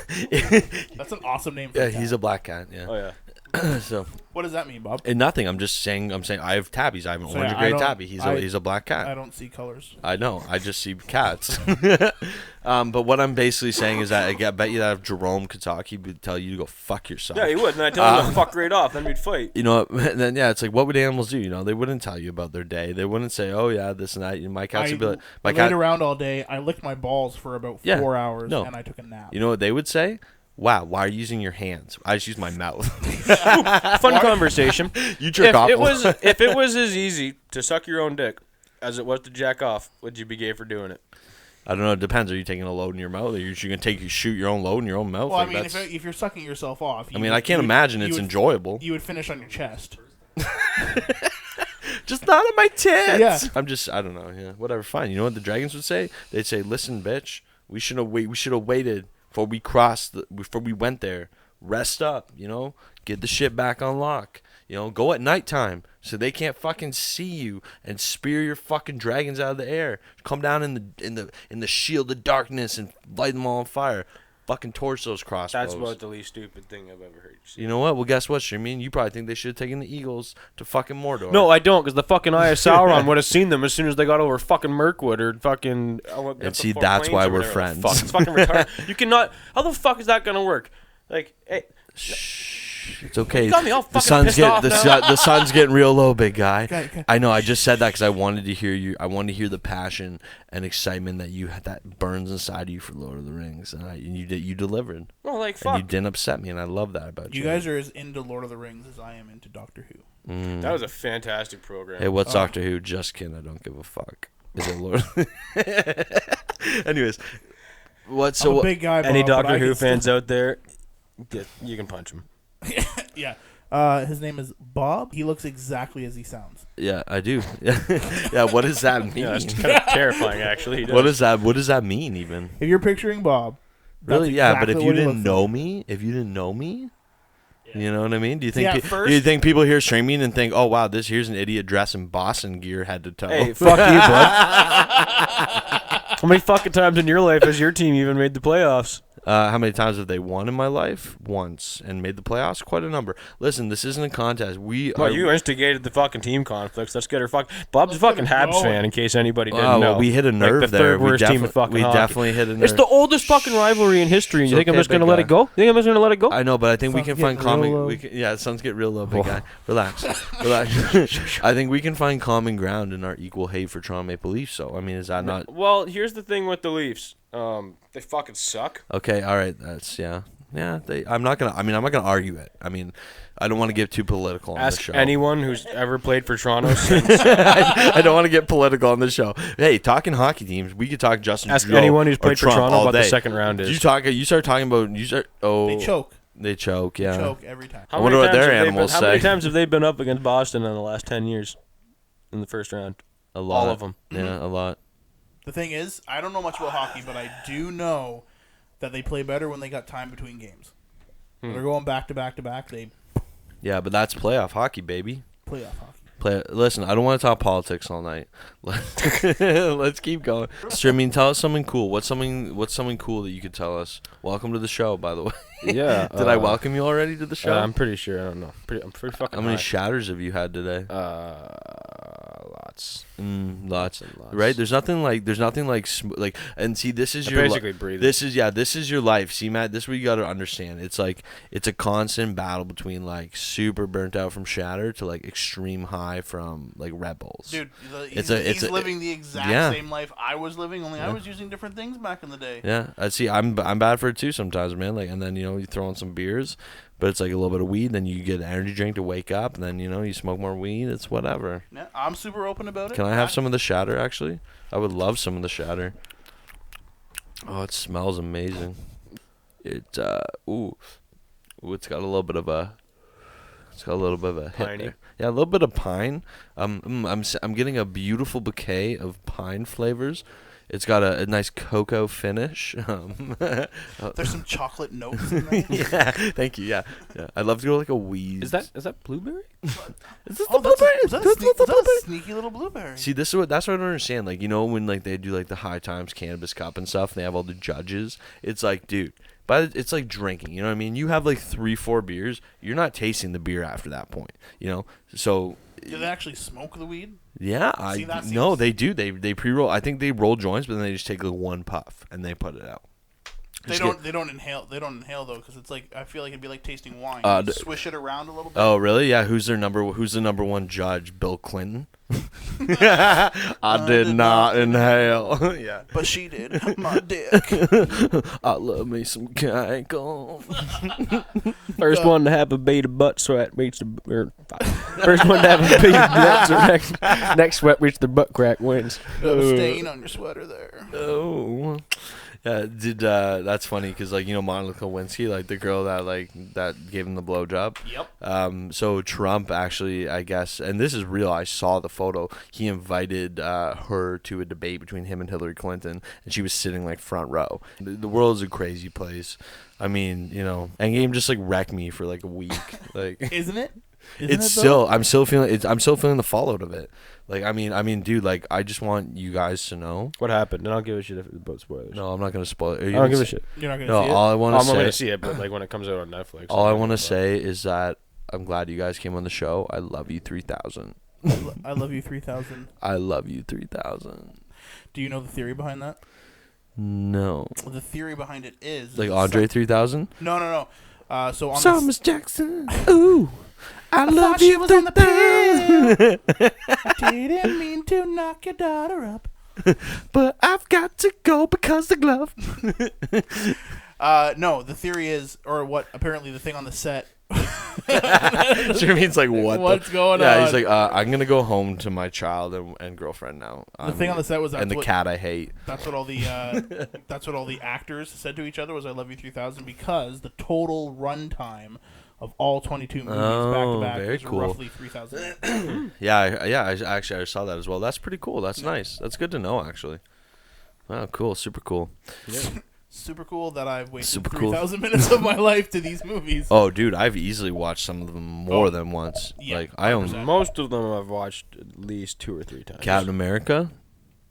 That's an awesome name for Yeah, a cat. he's a black cat. Yeah. Oh yeah. So What does that mean, Bob? and nothing. I'm saying I have tabbies. I have an So, orange yeah, and gray I don't- tabby. I- He's a black cat. I don't see colors. I know. I just see cats. But what I'm basically saying is that I bet you that if Jerome could talk, he would tell you to go fuck yourself. Yeah, he would. And I tell him to fuck right off. Then we'd fight. You know, then yeah, it's like, what would animals do? You know, they wouldn't tell you about their day. They wouldn't say, oh yeah, this and that. My cats would be like, I my laid cat. around all day. I licked my balls for about Yeah, 4 hours, no. and I took a nap. You know what they would say? Wow, why are you using your hands? I just use my mouth. Fun conversation. You jerk off. If it was as easy to suck your own dick as it was to jack off, would you be gay for doing it? I don't know. It depends. Are you taking a load in your mouth? Are you gonna shoot your own load in your own mouth? Well, I Like, mean, that's- if you're sucking yourself off, I mean, I can't imagine it's enjoyable. You would finish on your chest. Just not on my tits. Yeah. I don't know. Yeah, whatever. Fine. You know what the dragons would say? They'd say, "Listen, bitch, we should have waited before before we went there. Rest up, you know, get the shit back on lock. You know, go at nighttime so they can't fucking see you and spear your fucking dragons out of the air. Come down in the shield of darkness and light them all on fire. Fucking torch those crossbows." That's about the least stupid thing I've ever heard you say. You know what? Well, guess what, Shermeen? You probably think they should have taken the Eagles to fucking Mordor. No, I don't, because the fucking Eye of Sauron would have seen them as soon as they got over fucking Mirkwood or fucking. And see, that's why we're friends. Fuck, it's fucking retarded. You cannot. How the fuck is that gonna work? Like, hey, It's okay. You got me all The fucking sun's pissed off now. the sun's getting real low, big guy. Okay. I know. I just said that because I wanted to hear you. I wanted to hear the passion and excitement that burns inside of you for Lord of the Rings, and you delivered. well, like And fuck. you didn't upset me, and I love that about you. You guys are as into Lord of the Rings as I am into Doctor Who. That was a fantastic program. Hey, what's Doctor Who? Just kidding. I don't give a fuck. Is it Lord? Anyways, what? I'm a So big guy. Any Bob, but Doctor I Who can still- fans out there, you can punch him. Yeah. His name is Bob. He looks exactly as he sounds. yeah, I do. Yeah. What does that mean? Yeah, it's kind of terrifying, actually. He does. What does that mean even? If you're picturing Bob, that's Really? Yeah, but exactly if you what he didn't looks know like. me, you know what I mean? Do you think at do you think people hear streaming and think, "Oh wow, here's an idiot dressed in Boston gear head to toe"? Hey, fuck you, bud. How many fucking times in your life has your team even made the playoffs? How many times have they won in my life? Once, and made the playoffs? Quite a number. Listen, this isn't a contest. Well, you instigated the fucking team conflicts. Let's get her Bob's a fucking Habs going. fan, in case anybody didn't Oh, know. well, we hit a nerve like the there. Third worst team in fucking we hockey. definitely hit a nerve. It's the oldest fucking rivalry in history, and you It's think I'm okay, just gonna big let guy. it go? You think I'm just gonna let it go? I know, but I think we Sun's can find getting real common. low. Yeah, the sun's get real low, big guy. Relax. I think we can find common ground in our equal hate for Toronto Maple Leafs. So, I mean, is that not Well, here's the thing with the Leafs. They fucking suck. okay? All right, that's yeah. I'm not gonna argue it. I mean, I don't want to get too political on the Ask show. anyone who's ever played for Toronto since. I don't want to get political on the show. Hey, talking hockey teams, we could talk Justin. Ask Trudeau anyone who's or played for Trump Toronto all what the day. second round is. You start talking about They choke. They choke. Yeah. Choke every time. How I wonder many what times their have they animals How many say. times have they been up against Boston in the last 10 years in the first round? A lot. All of them. Yeah, a lot. The thing is, I don't know much about hockey, but I do know that they play better when they got time between games. When they're going back to back to back, they Yeah, but that's playoff hockey, baby. playoff hockey. Listen, I don't want to talk politics all night. Let's keep going. Streaming, tell us something cool. What's something cool that you could tell us? Welcome to the show, by the way. Yeah. Did I welcome you already to the show? I'm pretty sure. I don't know. I'm pretty fucking How many high. shatters have you had today? Lots. Lots. and lots. Right? There's nothing like and see, this is I your basically breathe. This is your life. See, Matt, this is what you got to understand. It's like it's a constant battle between like super burnt out from shatter to like extreme high from like Red Bulls. Dude, It's he's a- living the exact yeah. same life I was living, only I was using different things back in the day. Yeah, I see. I'm bad for it too sometimes, man. Like, and then you throw in some beers, but it's like a little bit of weed. Then you get an energy drink to wake up, and then you smoke more weed. It's whatever. Yeah, I'm super open about it. Can I have some of the shatter? Actually, I would love some of the shatter. Oh, it smells amazing. It it's got a little bit of a. It's got a little bit of a hit Piney. there. Yeah, a little bit of pine. I'm getting a beautiful bouquet of pine flavors. It's got a nice cocoa finish. There's some chocolate notes in there. Yeah, thank you. Yeah. I'd love to go like a wheeze. Is that blueberry? Is this Oh, the blueberry? is that a sneaky little blueberry? See, that's what I don't understand. Like, when like they do like the High Times Cannabis Cup and stuff, and they have all the judges. It's like, dude, but it's like drinking. You know what I mean? You have like 3-4 beers, you're not tasting the beer after that point. So. Do they actually smoke the weed? Yeah, no, they do. They pre-roll. I think they roll joints, but then they just take like one puff and they put it out. They don't inhale. They don't inhale though, because it's like I feel like it'd be like tasting wine. You swish it around a little bit. Oh, really? Yeah. Who's the number one judge? Bill Clinton. I did not inhale. Yeah. But she did. My dick. I love me some Kegel. First one to have a beta butt sweat reach the first one to have a beta butt sweat next sweat reach the butt crack wins. Got a stain on your sweater there. Oh. Yeah, that's funny because Monica Lewinsky, like the girl that gave him the blowjob. Yep. So Trump actually, I guess, and this is real. I saw the photo. He invited her to a debate between him and Hillary Clinton, and she was sitting like front row. The world is a crazy place. I mean, Endgame just like wrecked me for like a week. Like, Isn't it? I'm still feeling the fallout of it. Like, I mean, dude, like, I just want you guys to know what happened. And I'll give a shit about spoilers. No, I'm not gonna spoil it. I don't give a shit. You're not gonna see it. All I want to say. I'm gonna see it, but like when it comes out on Netflix. All I want to say is that I'm glad you guys came on the show. I love you 3000. I love you 3000. I love you 3000. Do you know the theory behind that? No. The theory behind it is Like Andre 3000. No. So on Thomas Jackson. Ooh. I love she you was on the 3000. Didn't mean to knock your daughter up. But I've got to go because the glove. No, the theory is, or what apparently the thing on the set. Jeremy's like, what? What's going on? Yeah, he's like, I'm gonna go home to my child and girlfriend now. The thing on the set was and the cat I hate. That's what all the actors said to each other was, "I love you 3000," because the total runtime of all 22 movies back to back very is cool. roughly 3,000. I saw that as well. That's pretty cool. That's nice. That's good to know, actually. Wow, cool. Super cool. Yeah. Super cool that I've wasted 3,000 minutes of my life to these movies. Oh, dude, I've easily watched some of them more than once. Yeah, like I own most of them. I've watched at least 2 or 3 times. Captain America.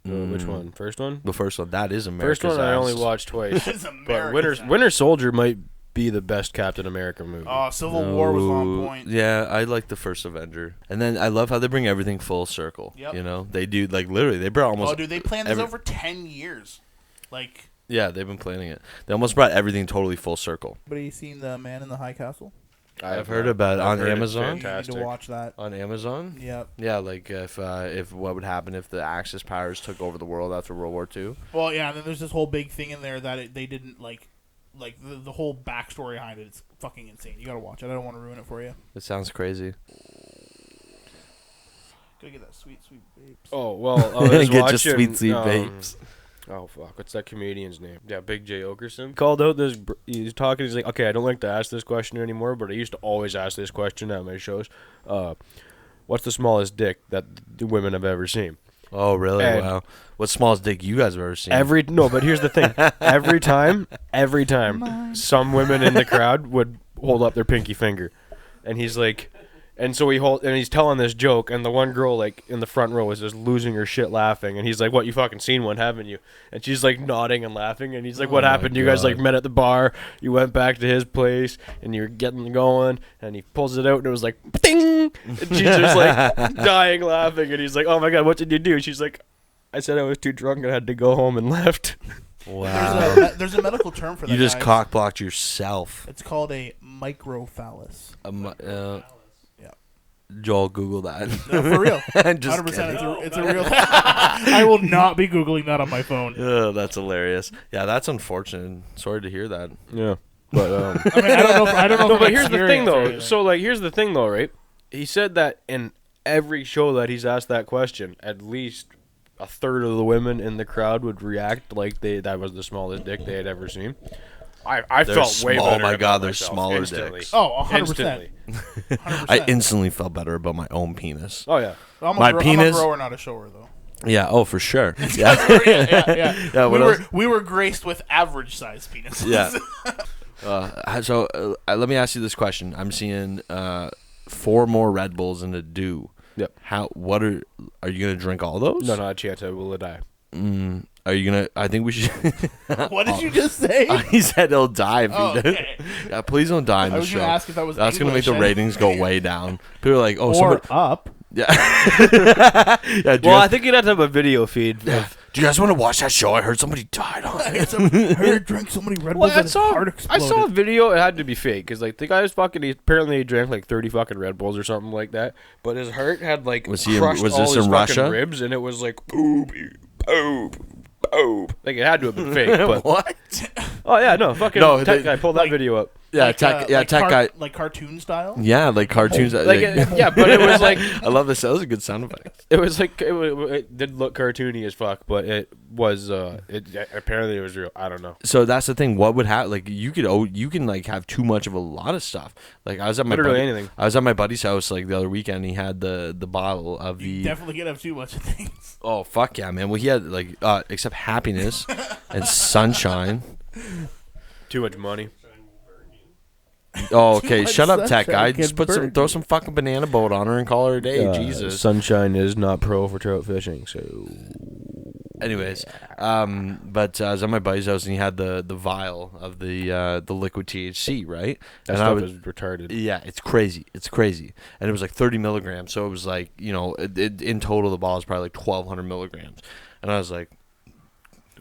Which one? First one? The first one. That is America's First one I only ass. watched twice. It's But America's ass. Winter Soldier might be the best Captain America movie. Oh, Civil War was on point. Yeah, I like the first Avenger, and then I love how they bring everything full circle. Yep. They do like literally they brought almost. Oh, dude, they planned this over 10 years. Like. Yeah, they've been planning it. They almost brought everything totally full circle. Anybody seen The Man in the High Castle? I've heard about it on Amazon. You need to watch that. On Amazon? Yep. Yeah, like if what would happen if the Axis powers took over the world after World War II? Well, yeah, and then there's this whole big thing in there that they didn't like the whole backstory behind it. It's fucking insane. You gotta watch it. I don't want to ruin it for you. It sounds crazy. Gotta get that sweet, sweet babes. Oh, well, I was Get watching, your sweet babes. Oh, fuck. What's that comedian's name? Yeah, Big J. Okerson. Called out this... He's talking. He's like, okay, I don't like to ask this question anymore, but I used to always ask this question at my shows. What's the smallest dick that the women have ever seen? Oh, really? And wow. What's the smallest dick you guys have ever seen? No, but here's the thing. Every time, some women in the crowd would hold up their pinky finger. And he's like... And so he's telling this joke, and the one girl like in the front row is just losing her shit laughing, and he's like, "What, you fucking seen one, haven't you?" And she's like nodding and laughing, and he's like, "What happened? You guys like met at the bar, you went back to his place, and you're getting going," and he pulls it out, and it was like, "Ding!" And she's just like dying laughing, and he's like, "Oh my god, what did you do?" She's like, "I said I was too drunk and had to go home and left." Wow. There's a medical term for that. You just guys. cock blocked yourself. It's called a microphallus. Joel, Google that. No, for real. 100%. It's a real. I will not be Googling that on my phone. Oh, that's hilarious. Yeah, that's unfortunate. Sorry to hear that. Yeah, but I mean, I don't know. No, but here's the thing, though. So, like, here's the thing, though, right? He said that in every show that he's asked that question, at least a third of the women in the crowd would react like that was the smallest dick they had ever seen. I felt way better. Oh my god, they're myself smaller instantly. dicks. Oh, 100%. Instantly. 100%. I instantly felt better about my own penis. Oh yeah. I'm my I'm penis- a grower, not a shower, though. Yeah. Oh, for sure. Yeah. Yeah. What else? We were graced with average size penises. Yeah. So let me ask you this question. I'm seeing 4 more Red Bulls and a dew. Yep. What are you gonna drink all those? No, not a chance. I will die. Are you gonna? I think we should. What did you just say? He said he'll die if he did. Okay. Yeah, please don't die in I the was show. gonna ask if that was That's gonna make English. the ratings go way down. People are like, oh, Or somebody. up. Yeah. Yeah. Well, I think you'd have to have a video feed. Of, Do you guys want to watch that show? I heard somebody died on it. I heard drank so many Red Bulls well, that his heart I exploded. saw a video. It had to be fake because like the guy was apparently he drank like 30 fucking Red Bulls or something like that. But his heart had like Was he in- crushed was all this his in fucking Russia? ribs, and it was like boop, boop, boop. Like it had to have been fake. But What? oh yeah, no, fucking No, tech they- guy pulled that video up. Yeah, Like, tech. Yeah, like tech guy. like cartoon style. Yeah, like cartoons. Like yeah, but it was like I love this. That was a good sound effect. it was like it did look cartoony as fuck, but it was apparently it was real. I don't know. So that's the thing. What would happen? Like you can like have too much of a lot of stuff. Like I was at my Literally buddy, anything. I was at my buddy's house like the other weekend. He had the bottle of You the. definitely get up too much of things. Oh fuck yeah, man! Well, he had like except happiness and sunshine. Too much money. Oh, okay. much Shut up, tech sunshine guy. can Just burn throw you. some fucking banana boat on her and call her a day. Jesus. Sunshine is not pro for trout fishing, so. Anyways, but I was at my buddy's house and he had the vial of the liquid THC, right? That and I stuff was is retarded. yeah, it's crazy, and it was like 30 milligrams, so it was like in total the bottle is probably like 1,200 milligrams, and I was like,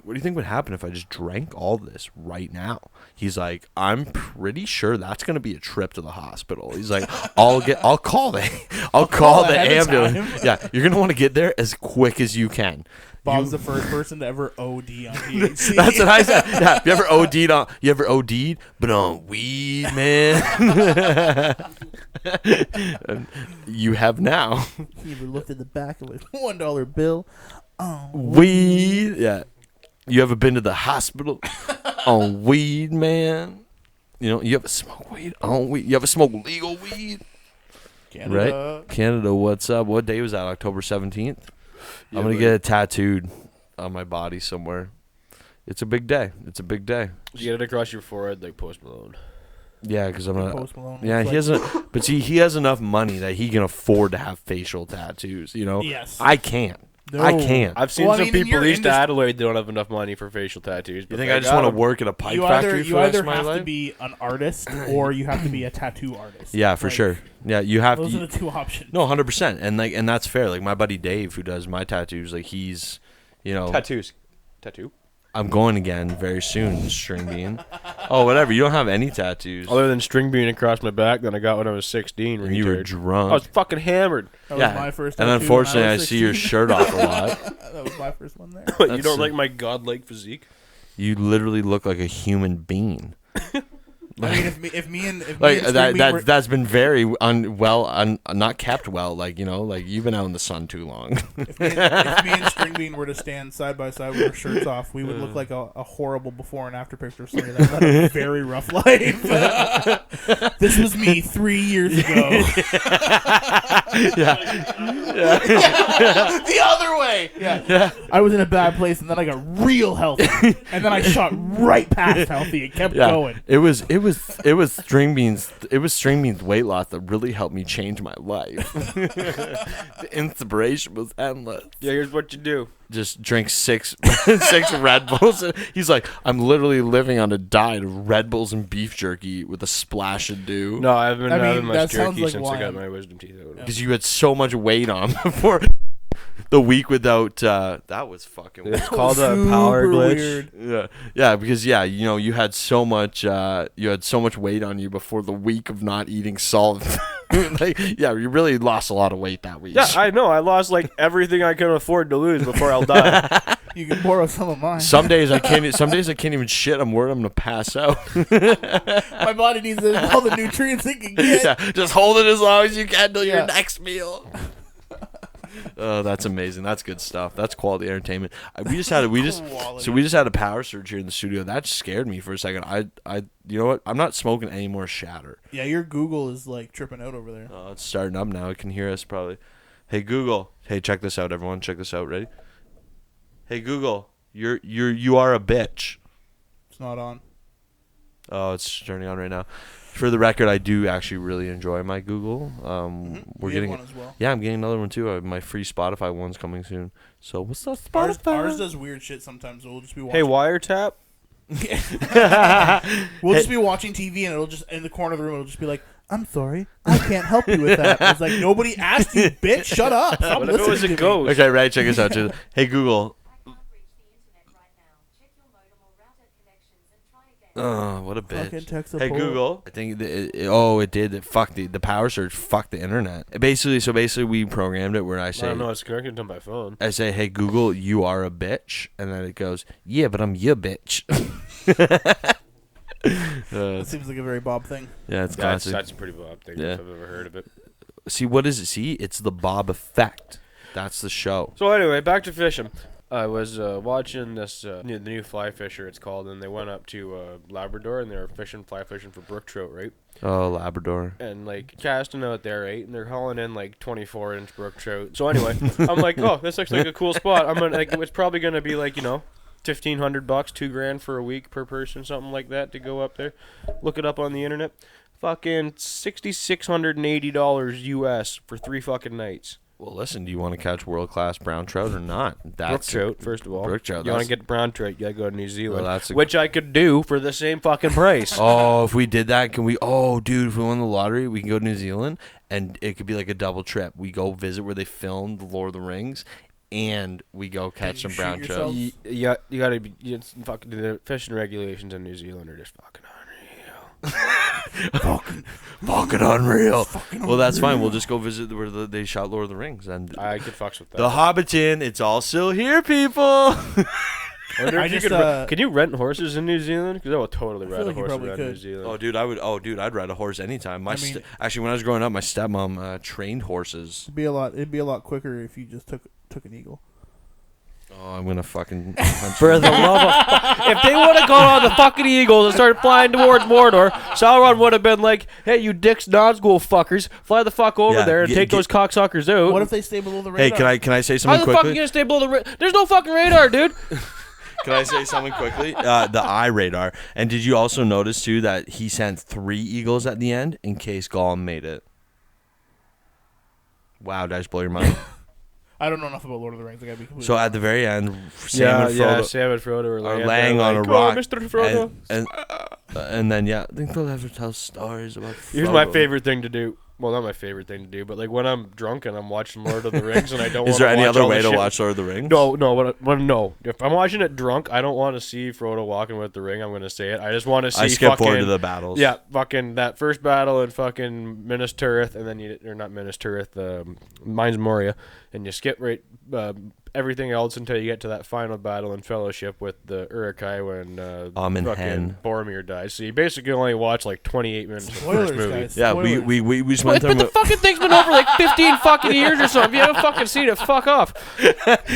what do you think would happen if I just drank all this right now? He's like, I'm pretty sure that's gonna be a trip to the hospital. He's like, I'll call the ahead of ambulance. time. Yeah, you're gonna want to get there as quick as you can. Bob's the first person to ever OD on THC. That's what I said. Yeah, you ever OD'd, but on weed, man? You have now. You ever looked at the back of a $1 bill? Oh, Weed. Yeah. You ever been to the hospital on weed, man? You know, you ever smoke weed on weed? You ever smoke legal weed? Canada. Right? Canada, what's up? What day was that? October 17th? Yeah, I'm going to but- get it tattooed on my body somewhere. It's a big day. You get it across your forehead like Post Malone. Yeah, because I'm not. Post Malone Yeah, looks he hasn't. But see, he has enough money that he can afford to have facial tattoos. You know, Yes. I can't. I No. can't. I've seen Well, I some mean, in people your east of industry- Adelaide that don't have enough money for facial tattoos. You but think they I just got want to 'em. work at a pipe You factory either for the rest of my have life? to be an artist or you have to be a tattoo artist. Yeah, for Like, sure. Yeah, you have Those to. are the two options. No, 100%, and that's fair. Like my buddy Dave, who does my tattoos, like he's, Tattoos. Tattoo? I'm going again very soon, Stringbean. Oh, whatever. You don't have any tattoos. Other than Stringbean across my back that I got when I was 16. And you were retard. drunk. I was fucking hammered. That yeah. was my first and tattoo unfortunately, when I was see your 16. shirt off a lot. That was my first one there. You That's don't like my godlike physique? You literally look like a human being. I mean, if me and Like Stringbean were- that's been very not kept well. Like like you've been out in the sun too long. if me and Stringbean were to stand side by side with our shirts off, we would look like a horrible before and after picture of somebody that had a very rough life. This was me 3 years ago. The other way. Yeah. I was in a bad place, and then I got real healthy, and then I shot right past healthy and kept going. It was Stringbean's weight loss that really helped me change my life. The inspiration was endless. Yeah, here's what you do. Just drink six Red Bulls. He's like, I'm literally living on a diet of Red Bulls and beef jerky with a splash of dew. No, I haven't I mean, having much that sounds jerky like since I got wine. my wisdom teeth out. Because you had so much weight on before the week without. That was fucking weird. It's called a power Super glitch. weird. Yeah, because you had so much weight on you before the week of not eating salt. You really lost a lot of weight that week. Yeah, I know. I lost like everything I could afford to lose before I'll die. You can borrow some of mine. Some days I can't. Some days I can't even shit. I'm worried I'm gonna pass out. My body needs all the nutrients it can get. Yeah, just hold it as long as you can till Yeah. your next meal. Oh, that's amazing. That's good stuff. That's quality entertainment. We just had a power surge here in the studio. That scared me for a second. You know what? I'm not smoking any more shatter. Yeah, your Google is like tripping out over there. Oh, it's starting up now. It can hear us probably. Hey Google. Hey, check this out, everyone. Check this out. Ready? Hey Google, you are a bitch. It's not on. Oh, it's turning on right now. For the record, I do actually really enjoy my Google. We're We getting have one as well. Yeah, I'm getting another one too. My free Spotify one's coming soon. So what's up, Ours, Spotify? ours does weird shit sometimes. We'll just be watching. Hey, wiretap. We'll just be watching TV and it'll just in the corner of the room. It'll just be like, "I'm sorry, I can't help you with that." It's like nobody asked you, bitch. Shut up. Stop What if it listening was to a me. ghost? Okay, right. Check this out. Hey Google. What a Fucking bitch. text the Hey pole. Google. I think it did. It fucked the power surge. Fucked the internet. Basically, we programmed it where I I say, don't know. It's connected to my phone. I say, hey Google, you are a bitch, and then it goes, yeah, but I'm your bitch. That seems like a very Bob thing. Yeah, it's That's classic. a pretty Bob thing Yeah. if I've ever heard of it. See, what is it? See, it's the Bob effect. That's the show. So anyway, back to fishing. I was watching this the new fly fisher, it's called, and they went up to Labrador and they were fly fishing for brook trout, right? Oh, Labrador. And like casting out there, right? And they're hauling in like 24-inch brook trout. So anyway, I'm like, oh, this looks like a cool spot. I'm gonna it's probably gonna be like $1,500, $2,000 for a week per person, something like that, to go up there. Look it up on the internet. Fucking $6,680 US for 3 fucking nights. Well, listen, do you want to catch world-class brown trout or not? Brook trout, first of all. Brook trout. You want to get brown trout, you gotta go to New Zealand, Well, that's a- which I could do for the same fucking price. Oh, if we did that, can we? Oh, dude, if we won the lottery, we can go to New Zealand, and it could be like a double trip. We go visit where they filmed The Lord of the Rings, and we go catch you some brown shoot trout. yourself? You gotta be. It's fucking the fishing regulations in New Zealand are just fucking unreal. Fucking unreal. Well, that's fine. We'll just go visit where they shot Lord of the Rings, and I could fucks with that. the Hobbiton. It's all still here, people. I wonder I if you just, can you rent horses in New Zealand? Because I would totally ride feel a like you horse probably around New could. Zealand. Oh, dude, I would. Oh, dude, I'd ride a horse anytime. Actually, when I was growing up, my stepmom trained horses. It'd be a lot quicker if you just took an eagle. Oh, I'm gonna fucking. For the love of if they would have gone on the fucking Eagles and started flying towards Mordor, Sauron would have been like, "Hey, you dicks, Nazgul fuckers, fly the fuck over Yeah, there and take those cocksuckers out." What if they stay below the Hey, radar? can I say How something the fuck are quickly? you gonna stay below the? There's no fucking radar, dude. Can I say something quickly? The eye radar. And did you also notice too that he sent 3 eagles at the end in case Gollum made it? Wow, did I just blow your mind? I don't know enough about Lord of the Rings. I gotta be completely So at the very end, Sam and Frodo Sam and Frodo are laying on a rock, Mr. Frodo. and then I think they'll ever tell stories about. Here's my Frodo. favorite thing to do. Well, not my favorite thing to do, but like when I'm drunk and I'm watching Lord of the Rings and I don't. Is there any other way to shit. watch Lord of the Rings? No. No. If I'm watching it drunk, I don't want to see Frodo walking with the ring. I'm gonna say it. I just want to see. I skip fucking, forward to the battles. Yeah, fucking that first battle in fucking Minas Tirith, and then or not Minas Tirith, Mines Moria, and you skip right everything else until you get to that final battle in Fellowship with the Uruk-hai when Amen fucking Hen. Boromir dies. So you basically only watch like 28 minutes of the Spoilers, first movie. guys. Yeah, Spoilers. we just But, went but through. the fucking thing's been over like 15 fucking years or something. If you haven't fucking seen it, fuck off.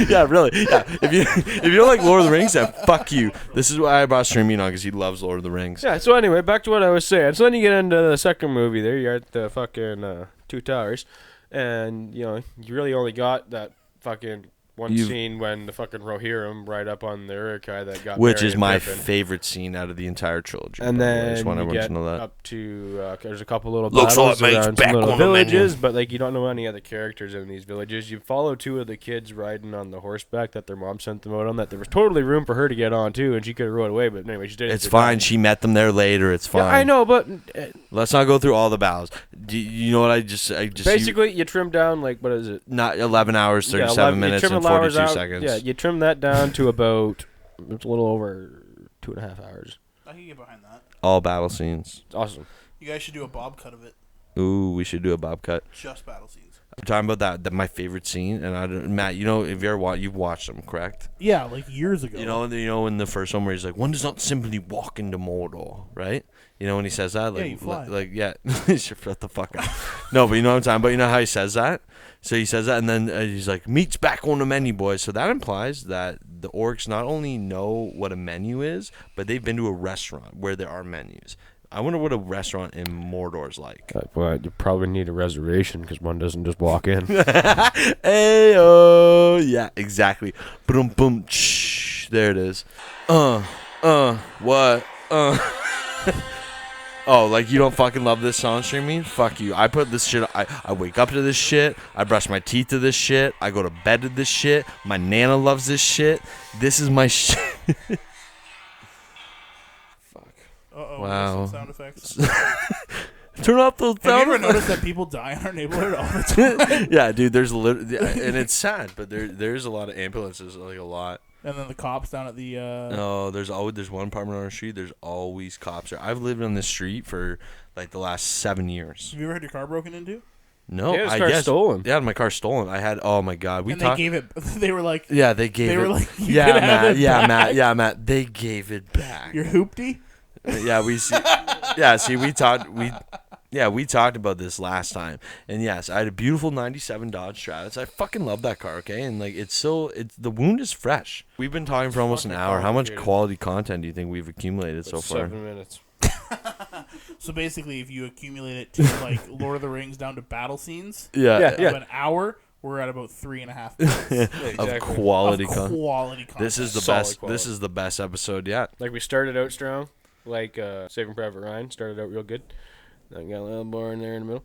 Yeah, really. Yeah, if you don't like Lord of the Rings, then fuck you. This is why I brought Stringbean on because he loves Lord of the Rings. Yeah, so anyway, back to what I was saying. So then you get into the second movie there. You're at the fucking Two Towers. And, you really only got that fucking one scene when the fucking Rohirrim ride up on the Uruk-hai that got Which Merry is and my Pippin. favorite scene out of the entire trilogy. And by the way. I then just want you everyone get to know that. up to there's a couple little Looks battles like mate's around back some little on the menu. villages, but like you don't know any other characters in these villages. You follow 2 of the kids riding on the horseback that their mom sent them out on. That there was totally room for her to get on too, and she could have rode away. But anyway, she did. It's fine. She met them there later. It's fine. Yeah, I know, but Let's not go through all the battles. Do you know what I just basically you trim down like what is it? not 11 hours, 37 11 minutes, you trim and the hours 42 out. seconds. Yeah, you trim that down to about it's a little over 2.5 hours. I can get behind that. All battle scenes. It's awesome. You guys should do a bob cut of it. Ooh, we should do a bob cut. Just battle scenes. I'm talking about that my favorite scene, and Matt, if you ever you've watched them, correct? Yeah, like years ago. You know, in the first one where he's like, "One does not simply walk into Mordor," right? You know when he says that, like, you fly. yeah, shut the fuck up. No, but you know what I'm talking about. You know how he says that? So he says that, and then he's like, "Meat's back on the menu, boys." So that implies that the orcs not only know what a menu is, but they've been to a restaurant where there are menus. I wonder what a restaurant in Mordor's like. Well, you probably need a reservation because one doesn't just walk in. Hey, oh, yeah, exactly. Boom, boom, shh. There it is. What? Oh, like you don't fucking love this song, Stringbean? Fuck you. I put this shit. I wake up to this shit. I brush my teeth to this shit. I go to bed to this shit. My nana loves this shit. This is my shit. Fuck. Uh-oh. Wow. Some sound effects. Turn off those Have you sound ever effects. noticed that people die in our neighborhood all the time? Yeah, dude. There's and it's sad, but there's a lot of ambulances, like a lot. And then the cops down at the. No, there's one apartment on our street. There's always cops there. I've lived on this street for like the last 7 years. Have you ever had your car broken into? No, Yeah, his I car's guess stolen. Yeah, my car's stolen. I had. Oh my god, we And talked. they gave it. They were like, Yeah, they gave they it. were like, you yeah, can have Matt. it Yeah, back. Matt. Yeah, Matt. They gave it back. "Your hoopty." Yeah, we see. Yeah, see, we talked. We talked about this last time. And yes, I had a beautiful '97 Dodge Stratus. I fucking love that car. Okay, and like it's the wound is fresh. We've been talking for almost an hour. How much quality content do you think we've accumulated so far? 7 minutes. So basically, if you accumulate it to like Lord of the Rings down to battle scenes, Yeah, of an hour, we're at about 3.5 minutes of quality of content. quality content. This is the Solid best. quality. This is the best episode yet. Like we started out strong, like Saving Private Ryan started out real good. Then got a little boring there in the middle,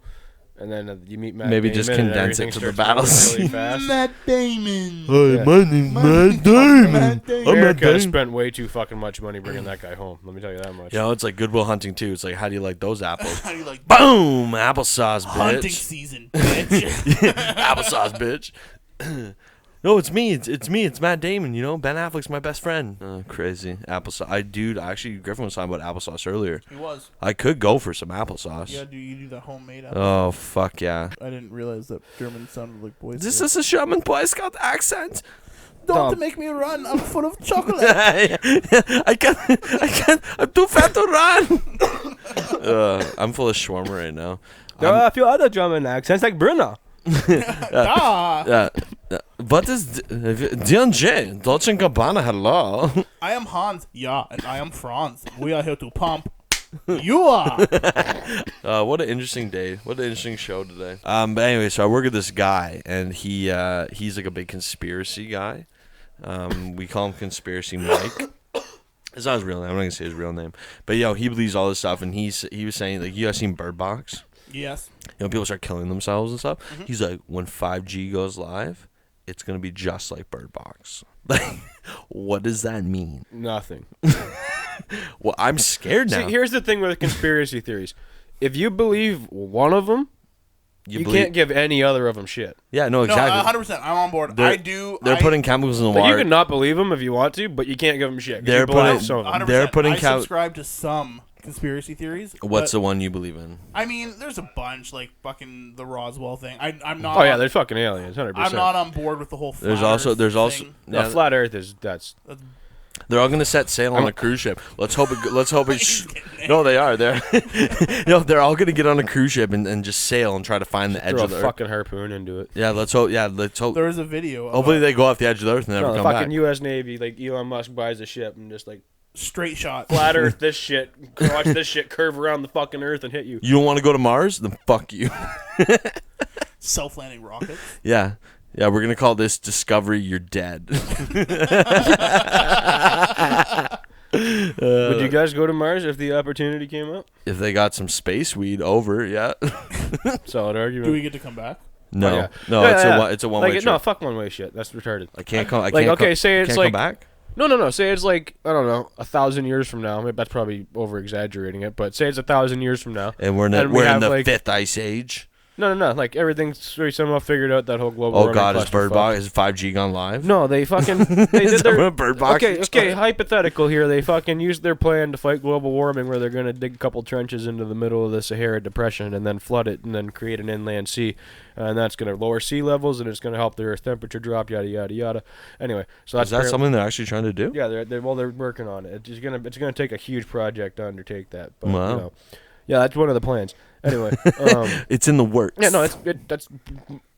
and then you meet Matt. Maybe Damon just and condense it everything to the starts battle moving really scene. fast. Matt Damon. Hey, Yeah. my name's Matt Damon. Matt Damon. I'm Matt America has Damon. spent way too fucking much money bringing that guy home. Let me tell you that much. You know, it's like Goodwill Hunting too. It's like, how do you like those apples? How do you like Boom, applesauce, hunting bitch. season, bitch? Applesauce, bitch. No, it's me. It's me. It's Matt Damon. You know, Ben Affleck's my best friend. Crazy applesauce. Actually, Griffin was talking about applesauce earlier. He was. I could go for some applesauce. Yeah, you do the homemade. Oh fuck yeah! I didn't realize that German sounded like boys. This is a German Boy Scout accent. Don't make me run. I'm full of chocolate. I can't. I'm too fat to run. I'm full of shawarma right now. There are a few other German accents like Brunner. Ah, What is D&J? Dolce & Gabbana, hello. I am Hans. Yeah, and I am Franz. We are here to pump. You are. What an interesting day. What an interesting show today. But anyway, so I work with this guy, and he's like a big conspiracy guy. We call him Conspiracy Mike. It's not his real name. I'm not gonna say his real name. But he believes all this stuff, and he was saying, like, you guys seen Bird Box? Yes. You know, people start killing themselves and stuff. Mm-hmm. He's like, when 5G goes live, it's gonna be just like Bird Box. Like, what does that mean? Nothing. Well, I'm scared now. See, here's the thing with conspiracy theories. If you believe one of them, you believe- can't give any other of them shit. Yeah, no, No, exactly. 100%. I'm on board. They're- I do. They're putting chemicals in the Like, water. you can not believe them if you want to, but you can't give them shit. 'cause They're you believe putting- some of them. 100%. They're putting I subscribe to some conspiracy theories. What's but, the one you believe in? I mean, there's a bunch, like fucking the Roswell thing. I'm not. Oh yeah, there's fucking aliens, 100%. I'm not on board with the whole. There's flat also Earth thing. No, flat Earth is that's. They're all gonna set sail on a cruise ship. Let's hope it. No, they are. They're all gonna get on a cruise ship and just sail and try to find the edge Throw a of the Earth. fucking harpoon into it. Yeah, let's hope. Yeah, let's hope. There was a video. Of Hopefully they go off the edge of the Earth and never No, the come fucking back. U.S. Navy, like Elon Musk buys a ship and just like straight shot. flat Earth this shit, watch this shit curve around the fucking Earth and hit you. You don't want to go to Mars? Then fuck you. Self-landing rockets. Yeah. Yeah, we're gonna call this Discovery. You're dead. Would you guys go to Mars if the opportunity came up? If they got some space weed over, yeah. Solid argument. Do we get to come back? No, Oh, yeah. no, Yeah, it's a one way like, trip. no, fuck one way shit. That's retarded. I can't come. I Like, can't. okay, say it's can't like come back. No. Say it's like, I don't know, 1,000 years from now. Maybe that's probably over exaggerating it, but say it's 1,000 years from now. And we're in and we we're in have, the like- fifth ice age. No. Like everything's very somehow figured out that whole global. Oh warming God, is Bird clusterfuck. Box is 5G gone live? No, they fucking they Is did that their what Bird Box is? okay. Hypothetical here. They fucking used their plan to fight global warming, where they're gonna dig a couple trenches into the middle of the Sahara Depression and then flood it and then create an inland sea, and that's gonna lower sea levels and it's gonna help the Earth's temperature drop. Yada yada yada. Anyway, so that's Is that something they're actually trying to do? Yeah, they're working on it. It's gonna take a huge project to undertake that. But, Wow. yeah, that's one of the plans. Anyway, It's in the works. yeah, no, that's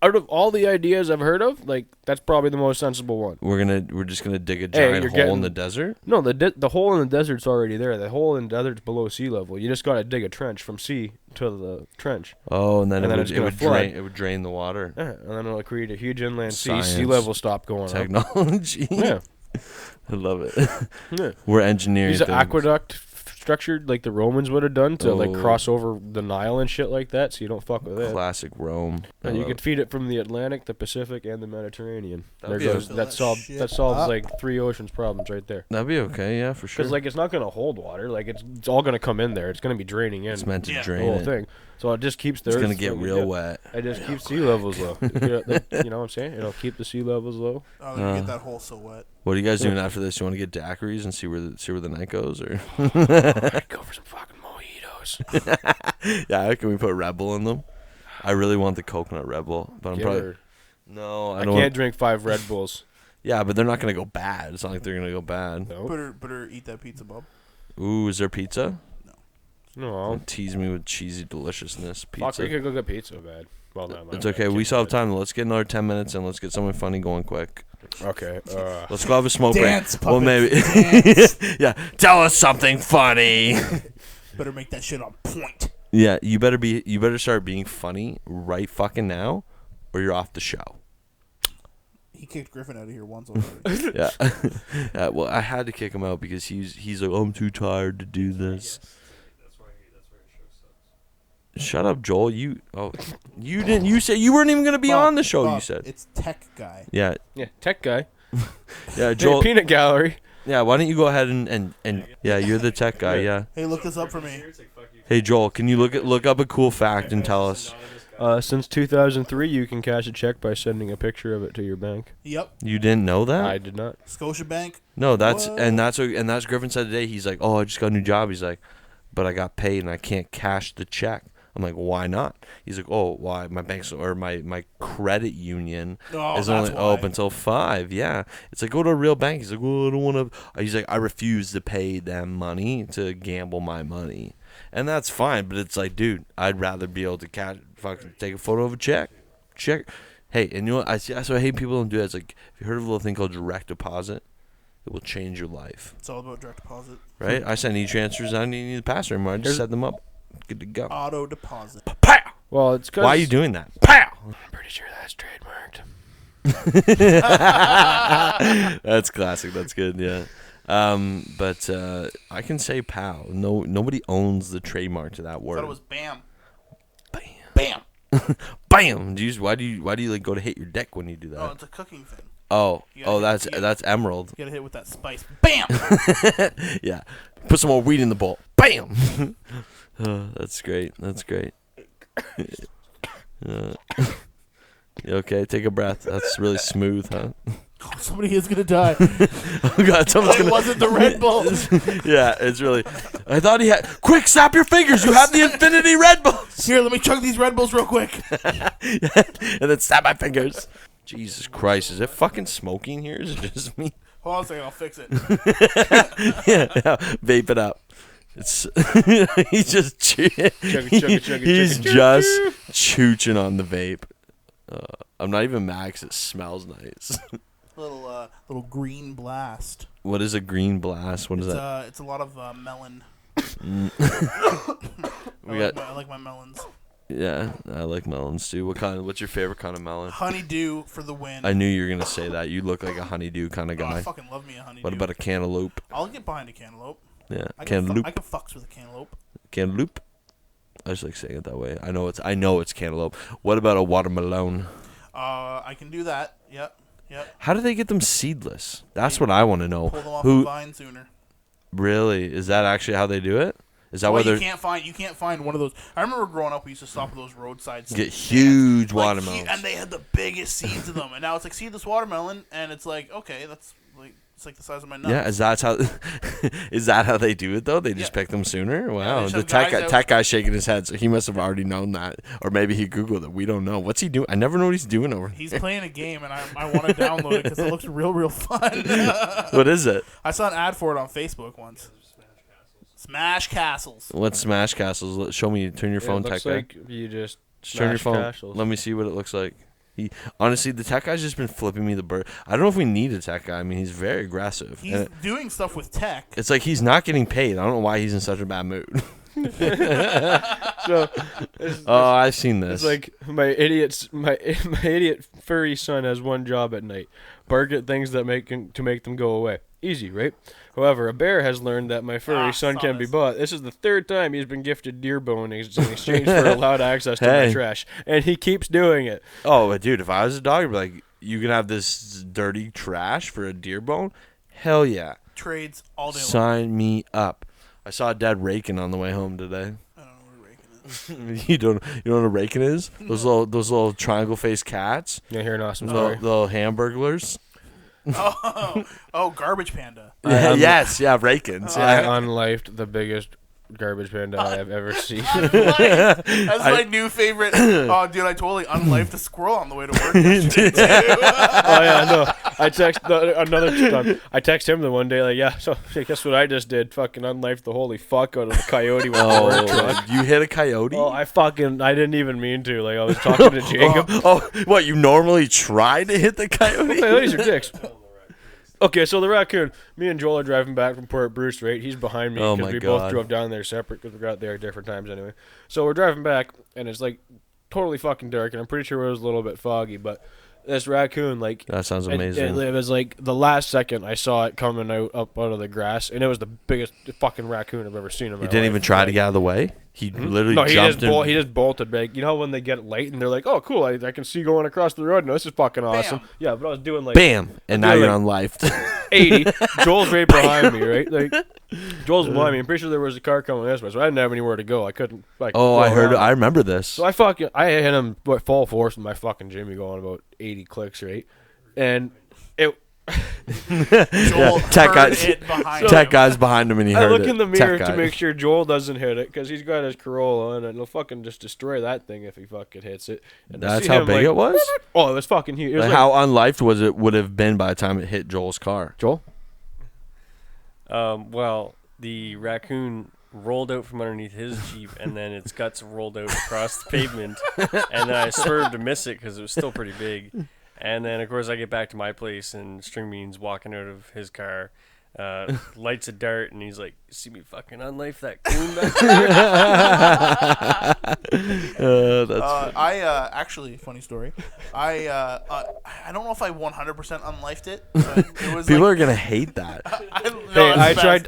out of all the ideas I've heard of, like that's probably the most sensible one. We're just gonna dig a giant hole in the desert. No, the hole in the desert's already there. The hole in the desert's below sea level. You just gotta dig a trench from sea to the trench. Oh, and then it's gonna flood. It would drain the water. Yeah, and then it'll create a huge inland sea. Science. Sea level stop going up. Technology. Yeah. I love it. Yeah. We're engineering. Use an aqueduct structured like the Romans would have done to like cross over the Nile and shit like that, so you don't fuck with it. Classic Rome. And you could feed it from the Atlantic, the Pacific, and the Mediterranean. That'd There be goes. Fill That that solves like 3 oceans problems right there. That'd be okay, yeah, for sure. Because like it's not gonna hold water. Like it's all gonna come in there. It's gonna be draining in. It's meant to Yeah. the drain whole it. thing. So it just keeps the It's earth gonna get from- real yeah. wet. It just keeps sea levels low. You know what I'm saying? It'll keep the sea levels low. Oh, you get that hole so wet. What are you guys doing after this? You want to get daiquiris and see where the night goes, or I'd go for some fucking mojitos. yeah? Can we put Red Bull in them? I really want the coconut Red Bull, but I'm Get probably her. no. I I don't. can't drink 5 Red Bulls. Yeah, but they're not gonna go bad. It's not like they're gonna go bad. No. Better eat that pizza, Bob. Ooh, is there pizza? No. Don't tease me with cheesy deliciousness. Pizza. Fuck, we could go get pizza bad. Well, no, It's okay. We still have time. Let's get another 10 minutes and let's get something funny going quick. Okay. Let's go have a smoke Dance, break. Well, puppets, maybe. dance. Yeah. Tell us something funny. Better make that shit on point. Yeah. You better start being funny right fucking now, or you're off the show. He kicked Griffin out of here once already. Yeah. Yeah. Well, I had to kick him out because he's like, I'm too tired to do this. Shut up, Joel. You didn't. You said you weren't even gonna be Bob, on the show. Bob, You said. it's tech guy. Yeah. yeah, tech guy. Yeah, Joel. Peanut gallery. Yeah. Why don't you go ahead and yeah, you're the tech guy. Yeah. Hey, look this up for me. Hey, Joel. Can you look up a cool fact and tell us? Since 2003, you can cash a check by sending a picture of it to your bank. Yep, You didn't know that? I did not. Scotiabank. No, that's What? that's Griffin said today. He's like, oh, I just got a new job. He's like, but I got paid and I can't cash the check. I'm like, why not? He's like, oh, why? My bank's or my credit union Oh, is that's only why. open until 5. Yeah, it's like, go to a real bank. He's like, well, I don't want to. He's like, I refuse to pay them money to gamble my money, and that's fine. But it's like, dude, I'd rather be able to fucking take a photo of a check. Hey, and you know what? That's why I hate people don't do that. It's like, have you heard of a little thing called direct deposit? It will change your life, It's all about direct deposit. right? I send e-transfers. I don't need the password anymore. I just set them up. Good to go. Auto deposit. Pow! Well, it's because Why are you doing that? Pow! I'm pretty sure that's trademarked. That's classic. That's good. Yeah. But I can say pow. No, nobody owns the trademark to that I word. thought it was bam. Bam. Bam. Bam. Why do you like go to hit your deck when you do Oh, that? it's a cooking thing. Oh, You gotta hit- that's emerald. You gotta hit with that spice. Bam. Yeah. Put some more weed in the bowl. Bam. That's great. That's great. You okay, take a breath. That's really smooth, huh? Oh, somebody is gonna die. Oh god, someone's It gonna. wasn't the Red Bull. Yeah, it's really. I thought he had. Quick, snap your fingers. You have the Infinity Red Bulls. Here, let me chug these Red Bulls real quick. And then snap my fingers. Jesus Christ, is it fucking smoking here? Is it just me? Hold on a second, I'll fix it. Yeah, vape it up. It's he's just he's just chooching on the vape. I'm not even mad 'cause it smells nice. Little green blast. What is a green blast? What is that? It's a lot of melon. We got I like my melons. yeah. I like melons too. What's your favorite kind of melon? Honeydew for the win. I knew you were gonna say that. You look like a honeydew kind of Oh, I guy. fucking love me a honeydew. What about a cantaloupe? I'll get behind a cantaloupe. Yeah, I can cantaloupe. fucks with a cantaloupe. Cantaloupe. I just like saying it that way. I know it's cantaloupe. What about a watermelon? I can do that. Yep. How do they get them seedless? That's what I want to know. Pull them off the vine sooner. Really? Is that actually how they do it? Is that Well, whether you can't find one of those. I remember growing up, we used to stop at those roads get huge like, watermelons? and they had the biggest seeds of them. And now it's like seedless watermelon, and it's like, okay, that's like it's like the size of my nut. Yeah, is that how they do it though? They just Yeah. pick them sooner. they Wow, just the have guys out- tech guy's shaking his head, so he must have already known that, or maybe he googled it. We don't know. What's he doing? I never know what he's doing over He's there. playing a game, and I want to download it because it looks real fun. What is it? I saw an ad for it on Facebook once. Smash castles. What's Smash Castles? Show me. Turn your phone, it tech looks guy. like you just Turn your smash phone. castles. Let me see what it looks like. Honestly, the tech guy's just been flipping me the bird. I don't know if we need a tech guy. I mean, he's very aggressive. He's doing stuff with tech. It's like he's not getting paid. I don't know why he's in such a bad mood. So, I've seen this. it's like my idiot furry son has one job at night: bark at things that make them go away. Easy, right? However, a bear has learned that my furry son can be bought. This is the third time he's been gifted deer bone in exchange for allowed access to my trash, and he keeps doing it. Oh, but dude, if I was a dog, I'd be like, you can have this dirty trash for a deer bone? Hell yeah. Trades all day long. Sign me up. I saw a dad raking on the way home today. I don't know what a raking is. You don't know what a raking is? Those little triangle faced cats. You hear an awesome Little, story? little hamburglers. Oh, garbage panda. Yes, yeah, rakings. I Yeah. unlifed the biggest garbage panda I have ever seen. That's my new favorite. Oh, dude, I totally unlifed a squirrel on the way to work yesterday, too. Oh yeah, no. I text I text him the one day like, yeah. So guess what I just did? Fucking unlifed the holy fuck out of the coyote with the work truck. You hit a coyote? Oh, I didn't even mean to. Like I was talking to Jacob. What? You normally try to hit the coyote? Coyotes are dicks. Okay, so the raccoon. Me and Joel are driving back from Port Bruce, right? He's behind me Oh because my we God. both drove down there separate because we got there at different times anyway. So we're driving back, and it's like totally fucking dark, and I'm pretty sure it was a little bit foggy, but this raccoon, like... That sounds amazing. It was like the last second I saw it coming up out of the grass, and it was the biggest fucking raccoon I've ever seen in my life. He didn't even try to get out of the way? He literally jumped in. He just bolted. Like, you know when they get light and they're like, oh, cool, I can see going across the road. No, this is fucking awesome. Bam. Yeah, but I was doing like... Bam! And now you're like- on life. 80. Joel's right behind me, right? Like, Joel's behind me. I'm pretty sure there was a car coming this way, so I didn't have anywhere to go. I couldn't, like... Oh, go I heard it. around. I remember this. So I hit him full force with my fucking Jimmy going about 80 clicks, right? And it... Joel Tech heard guys- it behind Tech him. guy's behind him and he I heard look it. in the Tech mirror guy. to make sure Joel doesn't hit it, because he's got his Corolla on it, and he'll fucking just destroy that thing if he fucking hits it. And I That's see how him, big like, it was? Oh, it was fucking huge. It was Like, how unlifed would have been by the time it hit Joel's car? Joel? Well, the raccoon rolled out from underneath his Jeep, and then its guts rolled out across the pavement, and then I swerved to miss it because it was still pretty big. And then, of course, I get back to my place, and Stringbean's walking out of his car, lights a dart, and he's like, see me fucking unlife that coon back there? Actually, funny story. I don't know if I 100% unlifed it. But it was People are going to hate that.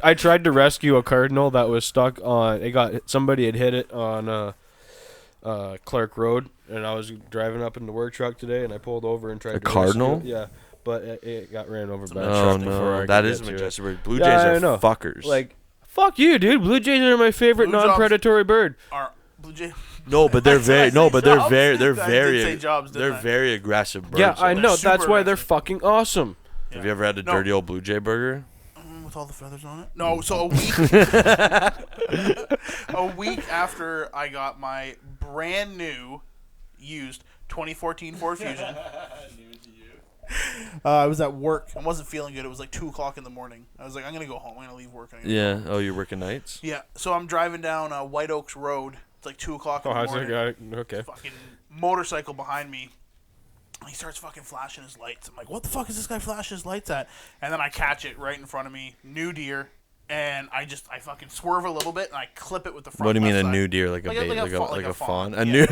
I tried to rescue a cardinal that was stuck on. Somebody had hit it on Clark Road, and I was driving up in the work truck today, and I pulled over and tried A to cardinal? rescue it. Yeah, but it got ran over by a Oh, truck before no. I That could is get to it. majestic bird. Blue Yeah, Jays I are know. fuckers. Like, fuck you, dude. Blue Jays are my favorite Blue Jobs non-predatory bird. Are Blue Jay. no, but they're very Did I say jobs? they're I did very say jobs, didn't they're I? very aggressive birds. Yeah, I They're know. super That's why they're aggressive. fucking awesome. Have you ever had a No. dirty old Blue Jay burger? With all the feathers on it? No, so a week after I got my brand new used 2014 Ford Fusion. I was at work. I wasn't feeling good. It was like 2 o'clock in the morning. I was like, I'm going to go home. I'm going to leave work. Yeah. Oh, you're working nights? Yeah, so I'm driving down White Oaks Road. It's like 2 o'clock in the how's morning. it okay. Fucking motorcycle behind me. He starts fucking flashing his lights. I'm like, what the fuck is this guy flashing his lights at? And then I catch it right in front of me. New deer. And I fucking swerve a little bit and I clip it with the front. What do you mean left a side. new deer, like a fawn? A Yeah.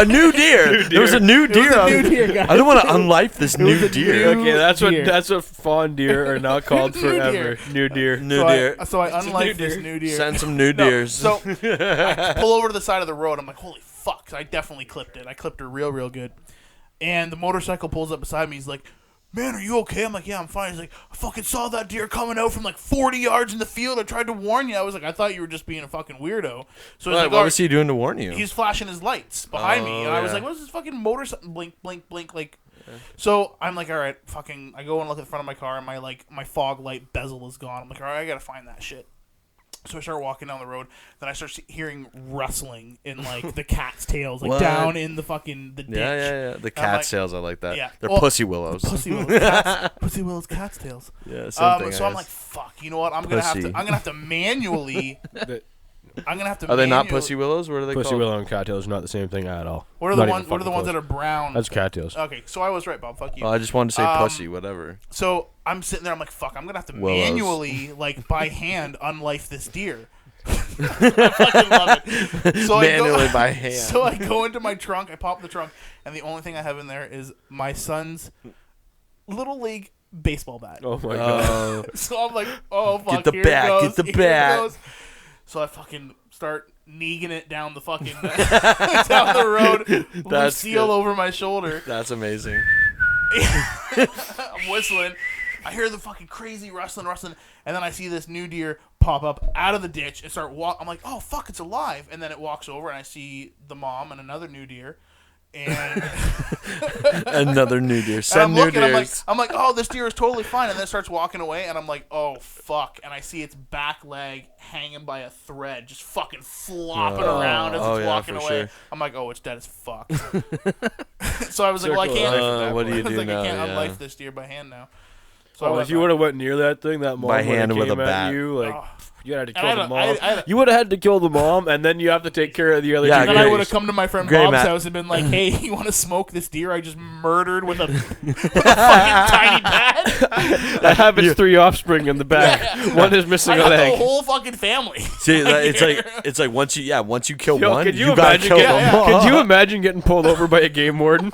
new deer. There was a new deer. a new deer, guys. I don't want to unlife this new a deer. new- Okay, that's deer. what fawn deer are now called New forever. New deer. New So deer. I unlife this new deer. Send some new No, deers. So I pull over to the side of the road. I'm like, holy fuck. I definitely clipped it. I clipped her real, real good. And the motorcycle pulls up beside me. He's like, man, are you okay? I'm like, yeah, I'm fine. He's like, I fucking saw that deer coming out from like 40 yards in the field. I tried to warn you. I was like, I thought you were just being a fucking weirdo. So he's like, what was he doing to warn you? he's flashing his lights behind me. And I was yeah. like, what's this fucking motorcycle? Blink, blink, blink. Like, so I'm like, all right, I go and look at the front of my car and my fog light bezel is gone. I'm like, all right, I got to find that shit. So I start walking down the road. Then I start hearing rustling in like the cat's tails, like What? down in the ditch. Yeah. The I'm cat like- tails, I like that. Yeah. They're Well, pussy willows. Pussy willows, pussy willows, cat's tails. Yeah, same thing. So I'm like, fuck. You know what? I'm gonna have to manually. I'm gonna have to. Are they not pussy willows? What are they Pussy called? willow and cattails are not the same thing at all. What are Not the even ones? What are the fucking ones close. that are brown? That's cattails. Okay, so I was right, Bob. Fuck you. Oh, I just wanted to say pussy, whatever. So I'm sitting there. I'm like, fuck. I'm gonna have to Willows. manually, like by hand, unlife this deer. I fucking love it. So Manually by hand. So I go into my trunk. I pop the trunk, and the only thing I have in there is my son's little league baseball bat. Oh my god. So I'm like, oh fuck, Get the here bat, it goes, get the here it bat. goes. So I fucking start neeging it down the fucking down the road, That's Lucille good. over my shoulder. That's amazing. I'm whistling. I hear the fucking crazy rustling, and then I see this new deer pop up out of the ditch and start walk. I'm like, oh fuck, it's alive! And then it walks over, and I see the mom and another new deer. And Another new deer. And Send I'm new looking, deers. I'm like, oh, this deer is totally fine. And then it starts walking away, and I'm like, oh, fuck. And I see its back leg hanging by a thread, just fucking flopping around as it's walking for away. sure. I'm like, oh, it's dead as fuck. So I was like, well, I Circle can't. of life at that what do I you was do like, now? I can't Yeah. unlife this deer by hand now. So I Oh, went if you back. would have went near that thing, that mom By would've hand with came a at bat. you, like, Oh. you had to And kill I the had a- mom. I had- You would have had to kill the mom, and then you have to take care of the other Yeah, two. And then I great. would have come to my friend Great, Bob's Matt. house and been like, hey, you want to smoke this deer I just murdered with a fucking tiny bat? I have its 3 offspring in the back. Yeah. One is missing I a got the leg. whole fucking family. See, it's like once you kill Yo, one, could you you gotta imagine kill getting, them all. Could you imagine getting pulled over by a game warden?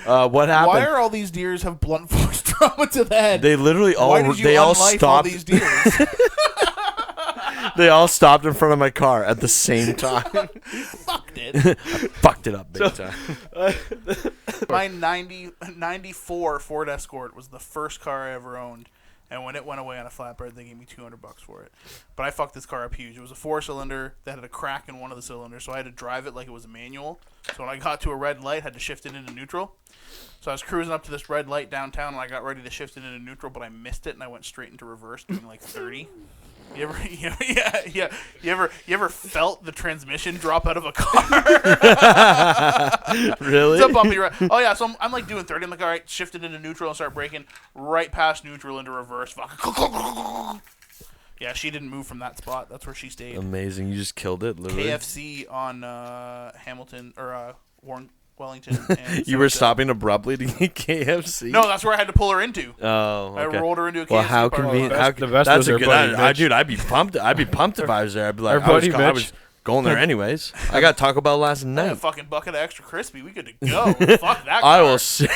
What happened? Why are all these deers have blunt force trauma to the head? They literally all Why did you they all unlife all stopped. these deers? They all stopped in front of my car at the same time. Fucked it. Fucked it up big time. My 94 Ford Escort was the first car I ever owned. And when it went away on a flatbed, they gave me $200 for it. But I fucked this car up huge. It was a 4-cylinder that had a crack in one of the cylinders, so I had to drive it like it was a manual. So when I got to a red light, I had to shift it into neutral. So I was cruising up to this red light downtown, and I got ready to shift it into neutral, but I missed it, and I went straight into reverse, doing like 30. You ever felt the transmission drop out of a car? Really? It's a bumpy ride. Oh yeah, so I'm like doing 30. I'm like, all right, shifted into neutral and start braking right past neutral into reverse. Fuck. Yeah, she didn't move from that spot. That's where she stayed. Amazing. You just killed it, literally. KFC on Hamilton or Wellington. And You were Somerset. stopping abruptly to get KFC. No, that's where I had to pull her into. Oh, okay. I rolled her into a KFC. Well, how parking lot. convenient. The How, best- the best that's was a our good. buddy I, Mitch. dude, I'd be pumped. I'd be pumped if I was there. I'd be like, Our buddy I Mitch. was going there anyways. I got Taco Bell last I had a night. fucking bucket of extra crispy. We good to go. Fuck that. I car. will sit.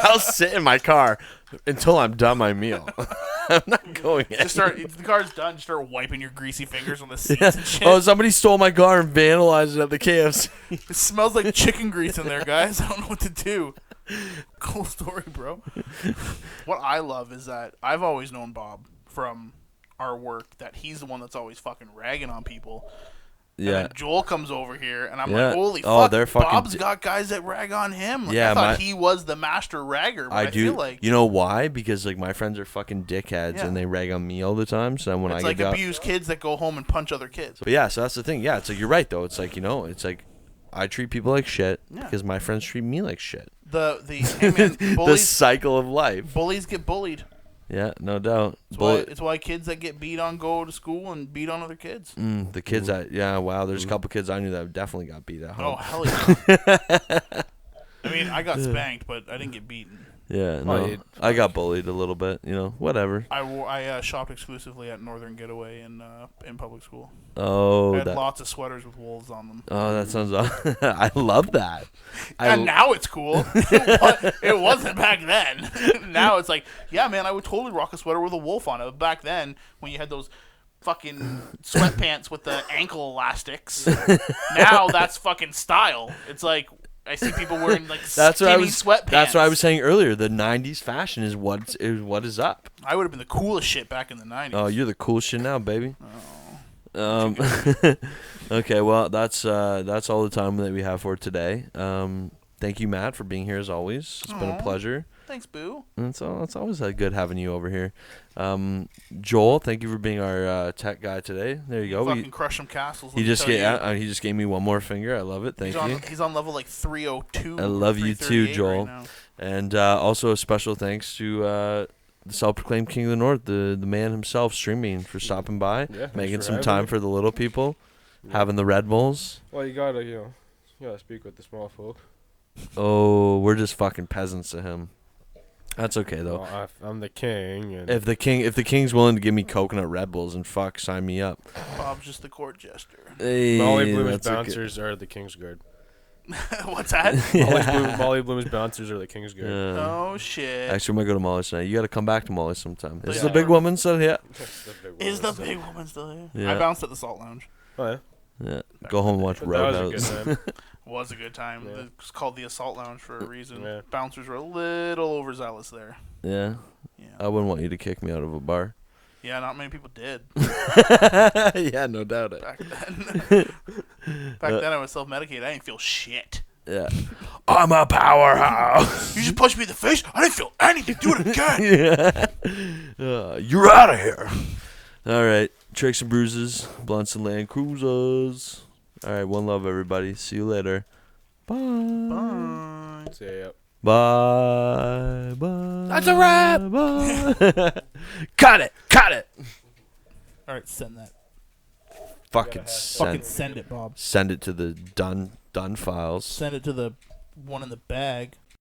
I'll sit in my car until I'm done my meal. I'm not going in. Just start. The car's done. Just start wiping your greasy fingers on the seats and shit. Oh, somebody stole my car and vandalized it at the KFC. It smells like chicken grease in there, guys. I don't know what to do. Cool story, bro. What I love is that I've always known Bob from our work that he's the one that's always fucking ragging on people. And Yeah. then Joel comes over here, and I'm Yeah. like, holy Oh, fuck, they're fucking Bob's got guys that rag on him. Like, Yeah, I thought my- he was the master ragger, but I do. feel like You know why? Because like my friends are fucking dickheads Yeah. and they rag on me all the time. So when it's I like get up, abused kids that go home and punch other kids. but yeah, so that's the thing. Yeah, it's like you're right though. It's like it's like I treat people like shit Yeah. because my friends treat me like shit. Hey man, The bullies, cycle of life. bullies get bullied. Yeah, no doubt. It's why kids that get beat on go to school and beat on other kids. The kids that wow, there's a couple kids I knew that definitely got beat at Oh, home. hell yeah. I mean, I got spanked, but I didn't get beaten. Yeah, no, I got bullied a little bit. Whatever. I shopped exclusively at Northern Getaway in public school. Oh, I had that. lots of sweaters with wolves on them. Oh, that sounds. I love that. And now it's cool. It wasn't back then. Now it's like, yeah, man, I would totally rock a sweater with a wolf on it. But back then, when you had those fucking sweatpants with the ankle elastics, now that's fucking style. It's like I see people wearing like skinny sweatpants. That's what I was saying earlier. The '90s fashion is what is up. I would have been the coolest shit back in the 90s. Oh, you're the cool shit now, baby. Okay, well that's all the time that we have for today. Thank you, Matt, for being here as always. It's been a pleasure. Thanks, Boo. It's always good having you over here. Joel, thank you for being our tech guy today. There you go. Fucking crush some castles. He just gave me one more finger. I love it. Thank you. He's on level like 302. I love you too, Joel. Right now. And also a special thanks to the self-proclaimed king of the north, the man himself, Stringbean, for stopping by, making some time for the little people, having the Red Bulls. Well, you gotta speak with the small folk. Oh, we're just fucking peasants to him. That's okay though. Well, I'm the king. And If the king's willing to give me coconut Red Bulls, and fuck, sign me up. Bob's just the court jester. Hey, Molly Bloom's that's okay. bouncers are the King's Guard. What's that? Molly Bloom's bouncers are the King's Guard. Oh shit. Actually, we might go to Molly's tonight. You got to come back to Molly's sometime. Is Yeah. the big woman still here? Is the big woman still here? Yeah. I bounced at the Salt Lounge. Oh, yeah. Yeah. Go home and watch That was a Roadhouse. good time. Was a good time. Yeah. It's called the Assault Lounge for a reason. Yeah. Bouncers were a little overzealous there. Yeah. Yeah. I wouldn't want you to kick me out of a bar. Yeah, not many people did Yeah, no doubt it. back then. Back then I was self-medicated. I didn't feel shit. Yeah. I'm a powerhouse. You just punched me in the face. I didn't feel anything. Do it again. Yeah. You're out of here. All right. Tricks and bruises, blunts and Land Cruisers. All right. One love, everybody. See you later. Bye. Bye. See ya. Bye. Bye. That's a wrap. Bye. Cut it. Cut it. All right, send that. Fucking Fucking send. send it, Bob. Send it to the done files. Send it to the one in the bag.